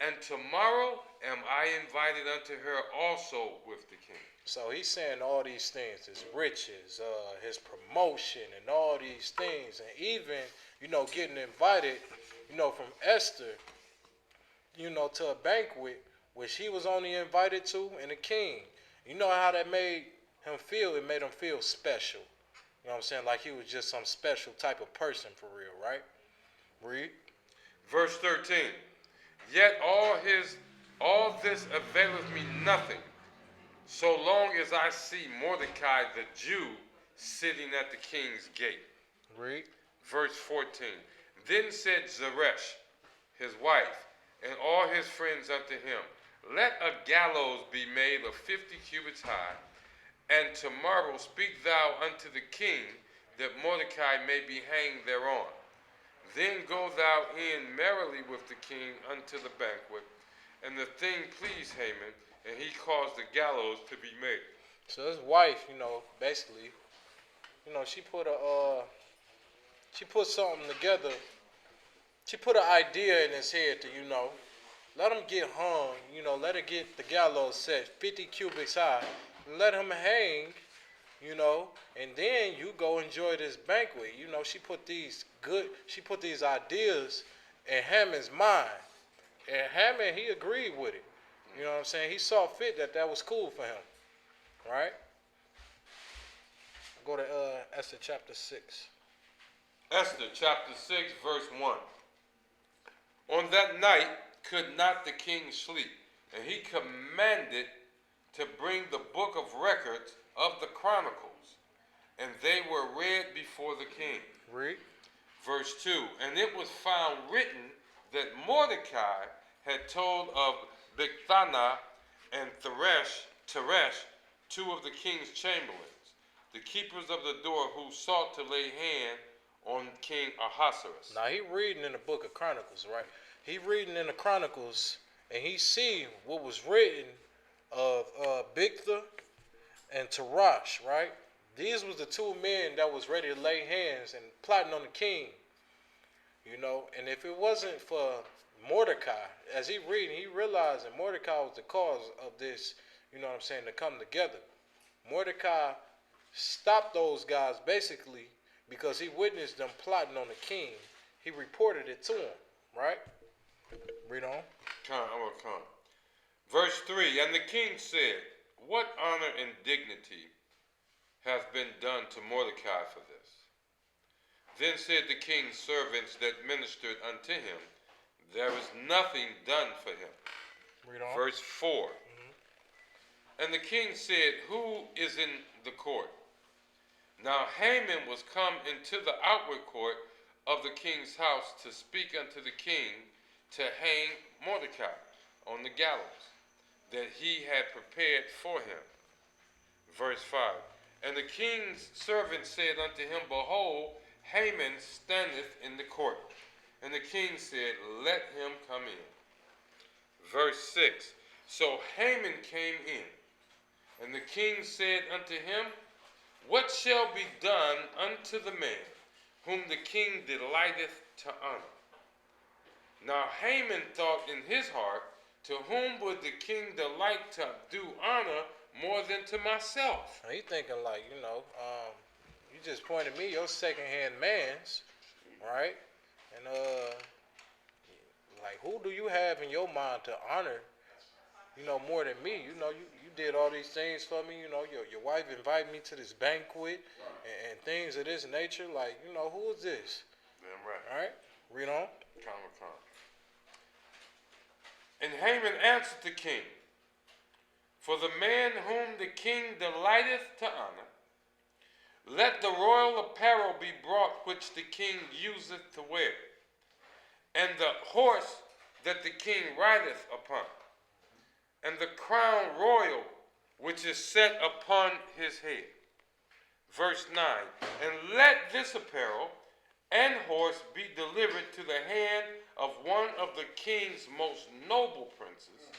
S5: And tomorrow am I invited unto her also with the king.
S6: So he's saying all these things, his riches, his promotion, and all these things, and even, getting invited, from Esther, to a banquet which he was only invited to, and the king. You know how that made him feel? It made him feel special. You know what I'm saying? Like he was just some special type of person for real, right? Read.
S5: Verse 13. Yet all this availeth me nothing, so long as I see Mordecai the Jew sitting at the king's gate.
S6: Read.
S5: Verse 14. Then said Zeresh, his wife, and all his friends unto him, let a gallows be made of 50 cubits high, and tomorrow speak thou unto the king, that Mordecai may be hanged thereon. Then go thou in merrily with the king unto the banquet. And the thing pleased Haman, and he caused the gallows to be made.
S6: So his wife, basically, she put something together. She put an idea in his head to, let him get hung, let her get the gallows set 50 cubits high, let him hang, and then you go enjoy this banquet. She put these ideas in Haman's mind. And Haman, he agreed with it. You know what I'm saying? He saw fit that was cool for him. Right? Go to Esther chapter 6.
S5: Esther chapter 6, verse 1. On that night could not the king sleep, and he commanded to bring the book of records of the Chronicles, and they were read before the king.
S6: Read.
S5: Verse 2. And it was found written that Mordecai had told of Bigthana and Teresh, two of the king's chamberlains, the keepers of the door, who sought to lay hand on King Ahasuerus.
S6: Now he reading in the book of Chronicles, right? He reading in the Chronicles, and he see what was written of Bigtha and Teresh, right? These was the two men that was ready to lay hands and plotting on the king. And if it wasn't for Mordecai, as he reading, he realized that Mordecai was the cause of this, to come together. Mordecai stopped those guys basically because he witnessed them plotting on the king. He reported it to him, right? Read on.
S5: Come. Verse 3. And the king said, what honor and dignity hath been done to Mordecai for this? Then said the king's servants that ministered unto him, there is nothing done for him.
S6: Read on.
S5: Verse 4. And the king said, who is in the court? Now Haman was come into the outward court of the king's house to speak unto the king to hang Mordecai on the gallows that he had prepared for him. Verse 5. And the king's servant said unto him, behold, Haman standeth in the court. And the king said, let him come in. Verse 6. So Haman came in, and the king said unto him, what shall be done unto the man whom the king delighteth to honor? Now Haman thought in his heart, to whom would the king delight to do honor more than to myself?
S6: Now he thinking like, you just pointed me your second-hand man's, right? And like, who do you have in your mind to honor, more than me? You did all these things for me. Your wife invited me to this banquet and things of this nature. Like, who is this?
S5: Damn right.
S6: All right, read on.
S5: Come. And Haman answered the king, for the man whom the king delighteth to honor, let the royal apparel be brought which the king useth to wear, and the horse that the king rideth upon, and the crown royal which is set upon his head. Verse 9. And let this apparel and horse be delivered to the hand of one of the king's most noble princes,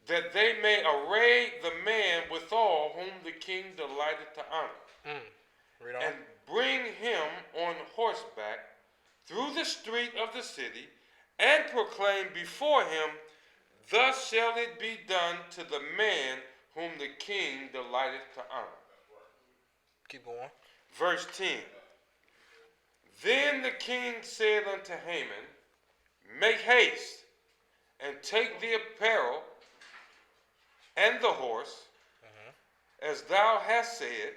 S5: that they may array the man withal whom the king delighted to honor,
S6: Read on.
S5: and bring him on horseback through the street of the city, and proclaim before him, thus shall it be done to the man whom the king delighteth to honor.
S6: Keep going.
S5: Verse 10. Then the king said unto Haman, make haste, and take the apparel and the horse, as thou hast said,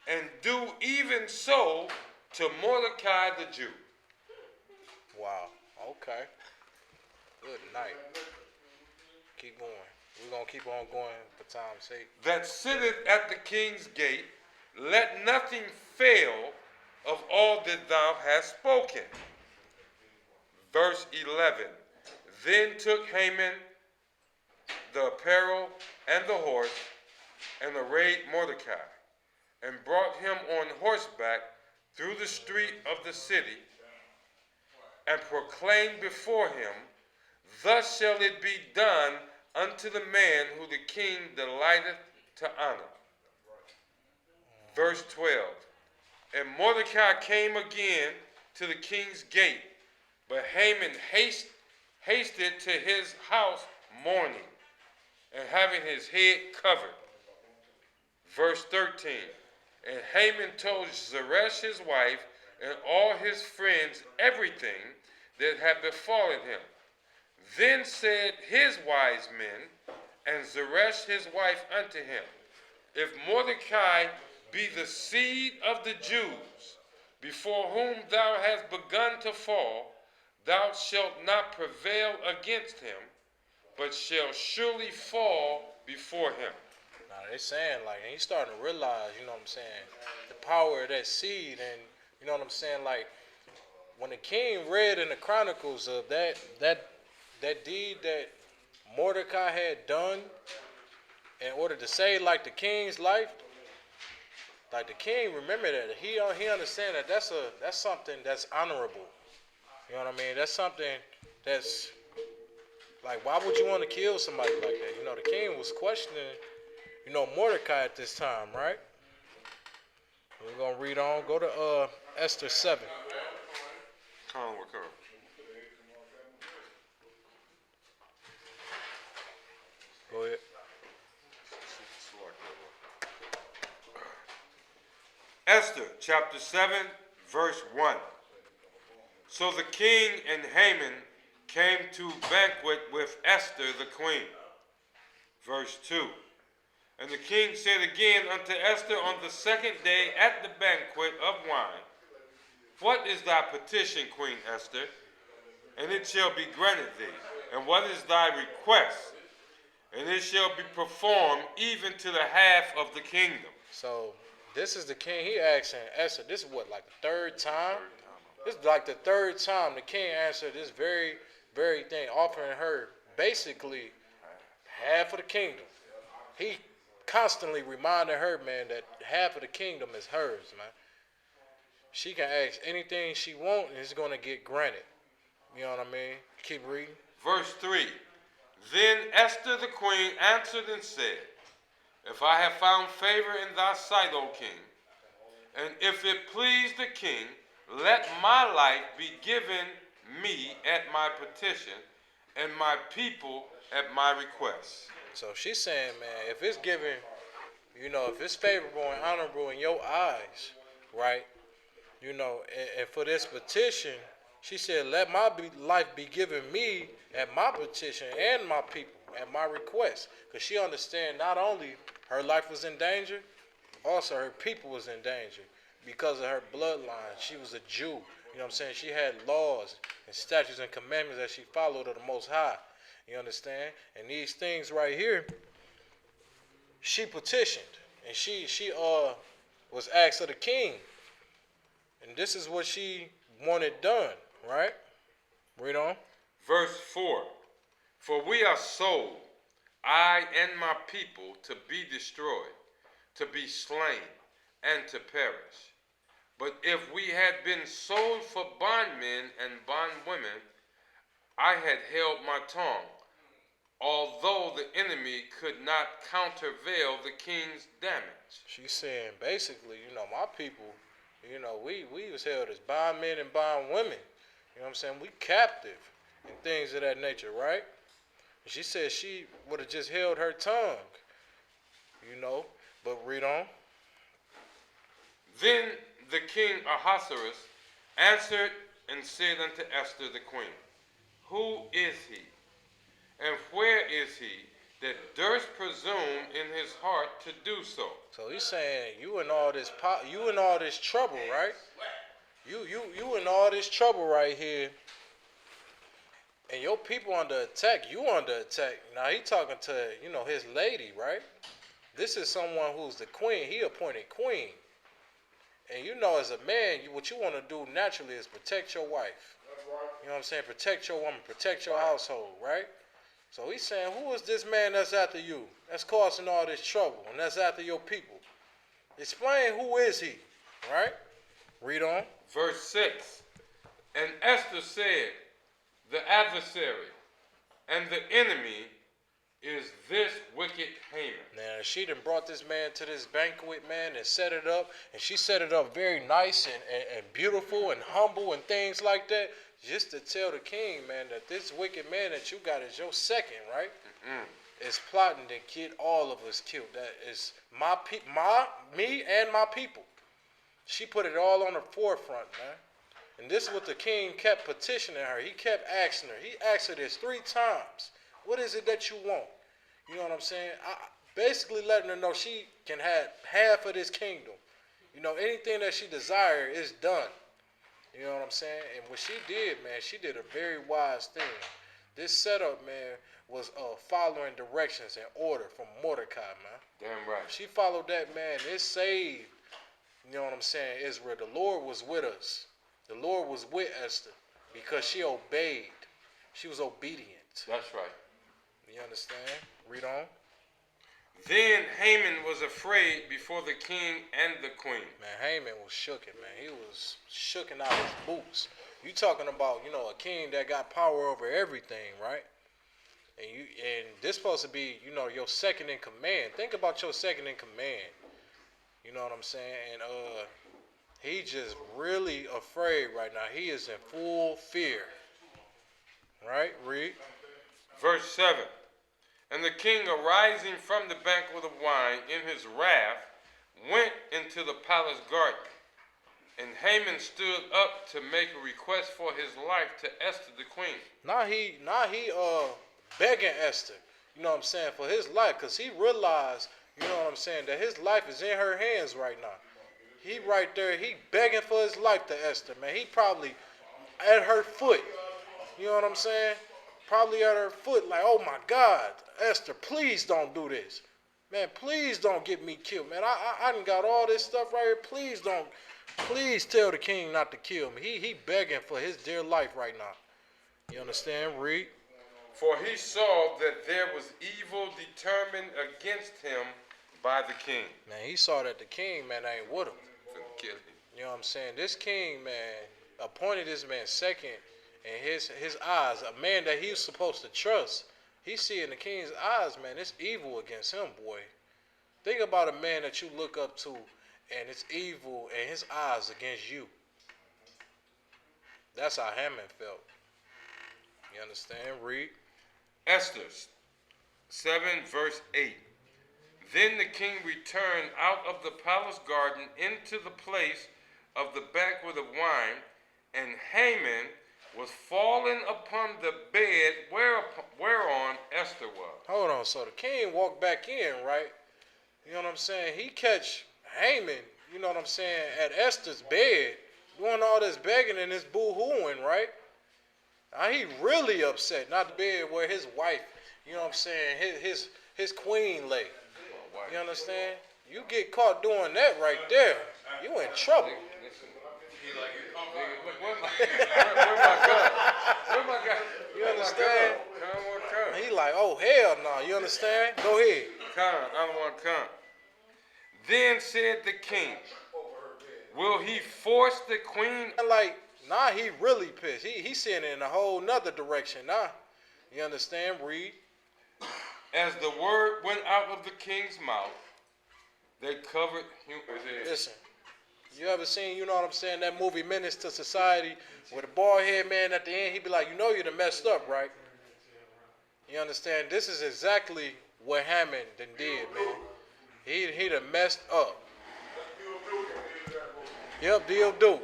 S5: and do even so to Mordecai the Jew.
S6: Wow. Okay. Good night. Keep going. We're going to keep on going for time's sake.
S5: That sitteth at the king's gate, let nothing fail of all that thou hast spoken. Verse 11. Then took Haman the apparel and the horse, and arrayed Mordecai, and brought him on horseback through the street of the city, and proclaimed before him, Thus shall it be done unto the man who the king delighteth to honor. Verse 12. And Mordecai came again to the king's gate, but Haman hasted to his house mourning, and having his head covered. Verse 13. And Haman told Zeresh his wife and all his friends everything that had befallen him. Then said his wise men and Zeresh his wife unto him, If Mordecai be the seed of the Jews, before whom thou hast begun to fall, thou shalt not prevail against him, but shall surely fall before him.
S6: Now they saying like, and he's starting to realize, you know what I'm saying, the power of that seed, and you know what I'm saying, like when the king read in the chronicles of that deed that Mordecai had done in order to save like the king's life, like the king remember that he understand that that's something that's honorable. You know what I mean? That's something that's like, why would you want to kill somebody like that? You know, the king was questioning, you know, Mordecai at this time, right? We're gonna read on. Go to Esther 7.
S5: Come.
S6: Go ahead.
S5: Esther chapter 7, verse 1. So the king and Haman came to banquet with Esther the queen. Verse 2. And the king said again unto Esther on the second day at the banquet of wine, What is thy petition, Queen Esther? And it shall be granted thee. And what is thy request? And it shall be performed even to the half of the kingdom.
S6: So this is the king. He asking Esther. This is what, like the third time? This is like the third time the king answered this very, very thing, offering her basically half of the kingdom. He constantly reminded her, man, that half of the kingdom is hers, man. She can ask anything she wants, and it's going to get granted. You know what I mean? Keep reading.
S5: Verse 3. Then Esther the queen answered and said, If I have found favor in thy sight, O king, and if it please the king, let my life be given me at my petition, and my people at my request.
S6: So she's saying, man, if it's given, you know, if it's favorable and honorable in your eyes, right, you know, and for this petition, she said, let my life be given me at my petition and my people at my request. Because she understand not only her life was in danger, also her people was in danger because of her bloodline. She was a Jew. You know what I'm saying? She had laws and statutes and commandments that she followed of the Most High. You understand? And these things right here, she petitioned. And she was asked of the king. And this is what she wanted done, right? Read on.
S5: Verse 4. For we are sold, I and my people, to be destroyed, to be slain, and to perish. But if we had been sold for bondmen and bondwomen, I had held my tongue, although the enemy could not countervail the king's damage.
S6: She's saying basically, you know, my people, you know, we was held as bondmen and bondwomen. You know what I'm saying? We captive and things of that nature, right? And she said she would have just held her tongue, you know, but read on.
S5: Then the king Ahasuerus answered and said unto Esther the queen, Who is he, and where is he that durst presume in his heart to do so?
S6: So he's saying, you in all this trouble, right? You in all this trouble right here, and your people under attack. You under attack. Now he talking to, you know, his lady, right? This is someone who's the queen. He appointed queen. And you know, as a man, what you want to do naturally is protect your wife. You know what I'm saying? Protect your woman, protect your household, right? So he's saying, who is this man that's after you? That's causing all this trouble, and that's after your people. Explain, who is he, right? Read on.
S5: Verse 6. And Esther said, the adversary and the enemy is this wicked Haman.
S6: Now, she done brought this man to this banquet, man, and set it up. And she set it up very nice and beautiful and humble and things like that. Just to tell the king, man, that this wicked man that you got is your second, right? Is plotting to get all of us killed. That is me and my people. She put it all on the forefront, man. And this is what the king kept petitioning her. He kept asking her. He asked her this 3 times. What is it that you want? You know what I'm saying? Basically letting her know she can have half of this kingdom. You know, anything that she desires is done. You know what I'm saying? And what she did, man, she did a very wise thing. This setup, man, was following directions and order from Mordecai, man.
S5: Damn right.
S6: She followed that, man. It saved, you know what I'm saying, Israel. The Lord was with us. The Lord was with Esther because she obeyed. She was obedient.
S5: That's right.
S6: You understand? Read on.
S5: Then Haman was afraid before the king and the queen.
S6: Man, Haman was shooken, man. He was shooken out his boots. You talking about, you know, a king that got power over everything, right? And this supposed to be, you know, your second in command. Think about your second in command. You know what I'm saying? And he just really afraid right now. He is in full fear. Right? Read.
S5: Verse 7. And the king, arising from the banquet of wine in his wrath, went into the palace garden. And Haman stood up to make a request for his life to Esther the queen.
S6: Now he begging Esther, you know what I'm saying, for his life, because he realized, you know what I'm saying, that his life is in her hands right now. He right there, he begging for his life to Esther, man. He probably at her foot, you know what I'm saying? Probably at her foot, like, oh my God, Esther, please don't do this. Man, please don't get me killed, man. I done got all this stuff right here. Please tell the king not to kill me. He begging for his dear life right now. You understand? Read.
S5: For he saw that there was evil determined against him by the king.
S6: Man, he saw that the king, man, ain't with him.
S5: Kill him.
S6: You know what I'm saying? This king, man, appointed this man second in his eyes, a man that he was supposed to trust. He see in the king's eyes, man, it's evil against him, boy. Think about a man that you look up to, and it's evil in his eyes against you. That's how Haman felt. You understand? Read.
S5: Esther 7 verse 8. Then the king returned out of the palace garden into the place of the banquet of wine, and Haman was fallen upon the bed whereon Esther was.
S6: Hold on. So the king walked back in, right? You know what I'm saying? He catch Haman, you know what I'm saying, at Esther's bed, doing all this begging and this boo-hooing, right? Now he really upset, not the bed where his wife, you know what I'm saying, his queen lay. You understand? You get caught doing that right there, you in trouble.
S5: Where my gun? Where my gun?
S6: You understand?
S5: Come.
S6: He like, oh hell no, you understand? Go ahead.
S5: Come, I don't want to come. Then said the king, will he force the queen?
S6: Like, nah, he really pissed. He seeing it in a whole nother direction. Nah, you understand? Read.
S5: As the word went out of the king's mouth, they covered him.
S6: Listen, you ever seen, you know what I'm saying, that movie Menace to Society, where the bald head man at the end, he be like, you know you done messed up, right? You understand? This is exactly what Haman done did, man. He done messed up. Yep, Deal Duke.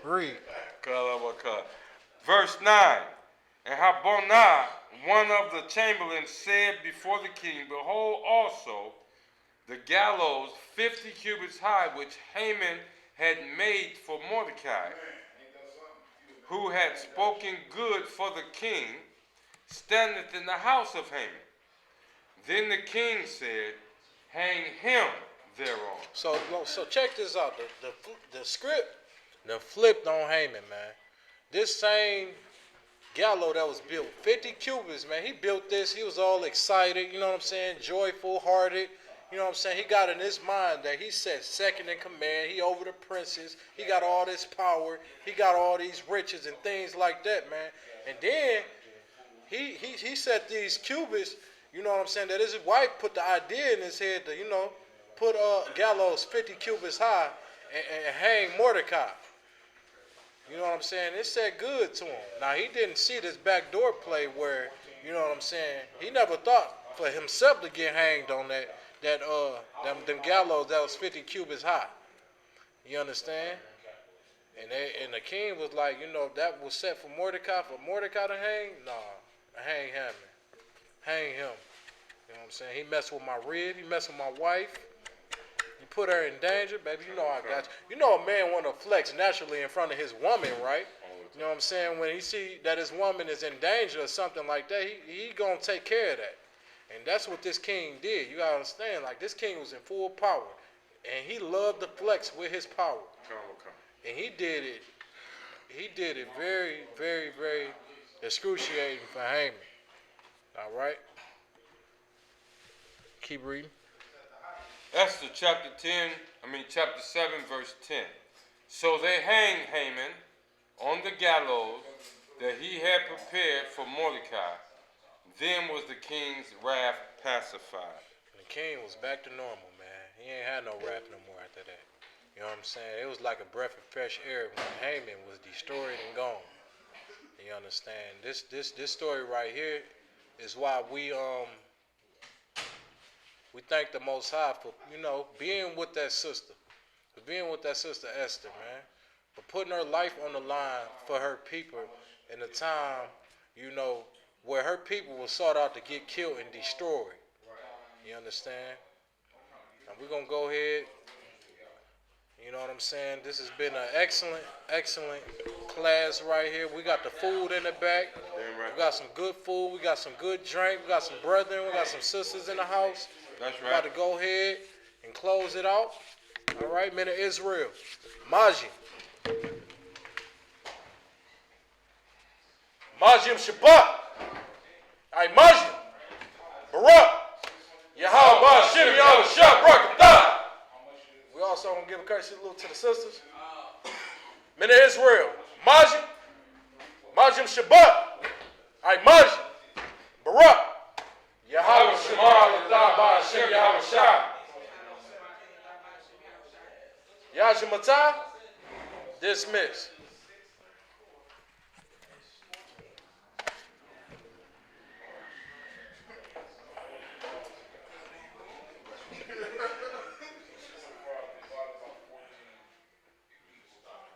S6: Read.
S5: Verse 9. And Habonah, one of the chamberlains, said before the king, behold also the gallows 50 cubits high, which Haman had made for Mordecai, who had spoken good for the king. standeth in the house of Haman. Then the king said, hang him thereon.
S6: So check this out. The script done flipped on Haman, man. This same gallows that was built, 50 cubits, man. He built this. He was all excited, you know what I'm saying? Joyful hearted. You know what I'm saying? He got in his mind that he said second in command. He over the princes. He got all this power. He got all these riches and things like that, man. And then he set these cubits, you know what I'm saying, that his wife put the idea in his head to, you know, put gallows 50 cubits high and hang Mordecai. You know what I'm saying? It said good to him. Now, he didn't see this backdoor play where, you know what I'm saying, he never thought for himself to get hanged on them gallows that was 50 cubits high. You understand? And the king was like, you know, that was set for Mordecai to hang? Nah, hang him. Hang him. You know what I'm saying? He messed with my rib. He messed with my wife. You put her in danger, baby. You know I got you. You know a man want to flex naturally in front of his woman, right? You know what I'm saying? When he see that his woman is in danger or something like that, he gonna take care of that. And that's what this king did. You gotta understand, like this king was in full power. And he loved to flex with his power. And he did it very, very, very excruciating for Haman. All right? Keep reading.
S5: Esther chapter 7, verse 10. So they hanged Haman on the gallows that he had prepared for Mordecai. Then was the king's wrath pacified.
S6: The king was back to normal, man. He ain't had no wrath no more after that. You know what I'm saying? It was like a breath of fresh air when Haman was destroyed and gone. You understand? This story right here is why we thank the Most High for, you know, being with that sister. For being with that sister Esther, man. For putting her life on the line for her people in a time, you know, where her people were sought out to get killed and destroyed. You understand? And we're going to go ahead. You know what I'm saying? This has been an excellent, excellent class right here. We got the food in the back. We got some good food. We got some good drink. We got some brethren. We got some sisters in the house.
S5: That's right.
S6: We're about to go ahead and close it out. All right, men of Israel. Majim. Majim Shabbat. All right, Majim. Barak. Yahweh Hashem Yahweh Shah Barakatah. We also going to give a courtesy salute to the sisters. Men of Israel. Majim. Majim Shabbat. All right, Majim. Barak. Yahweh Shema Allah Hashem Yahweh Shah. Yajimata. Dismiss.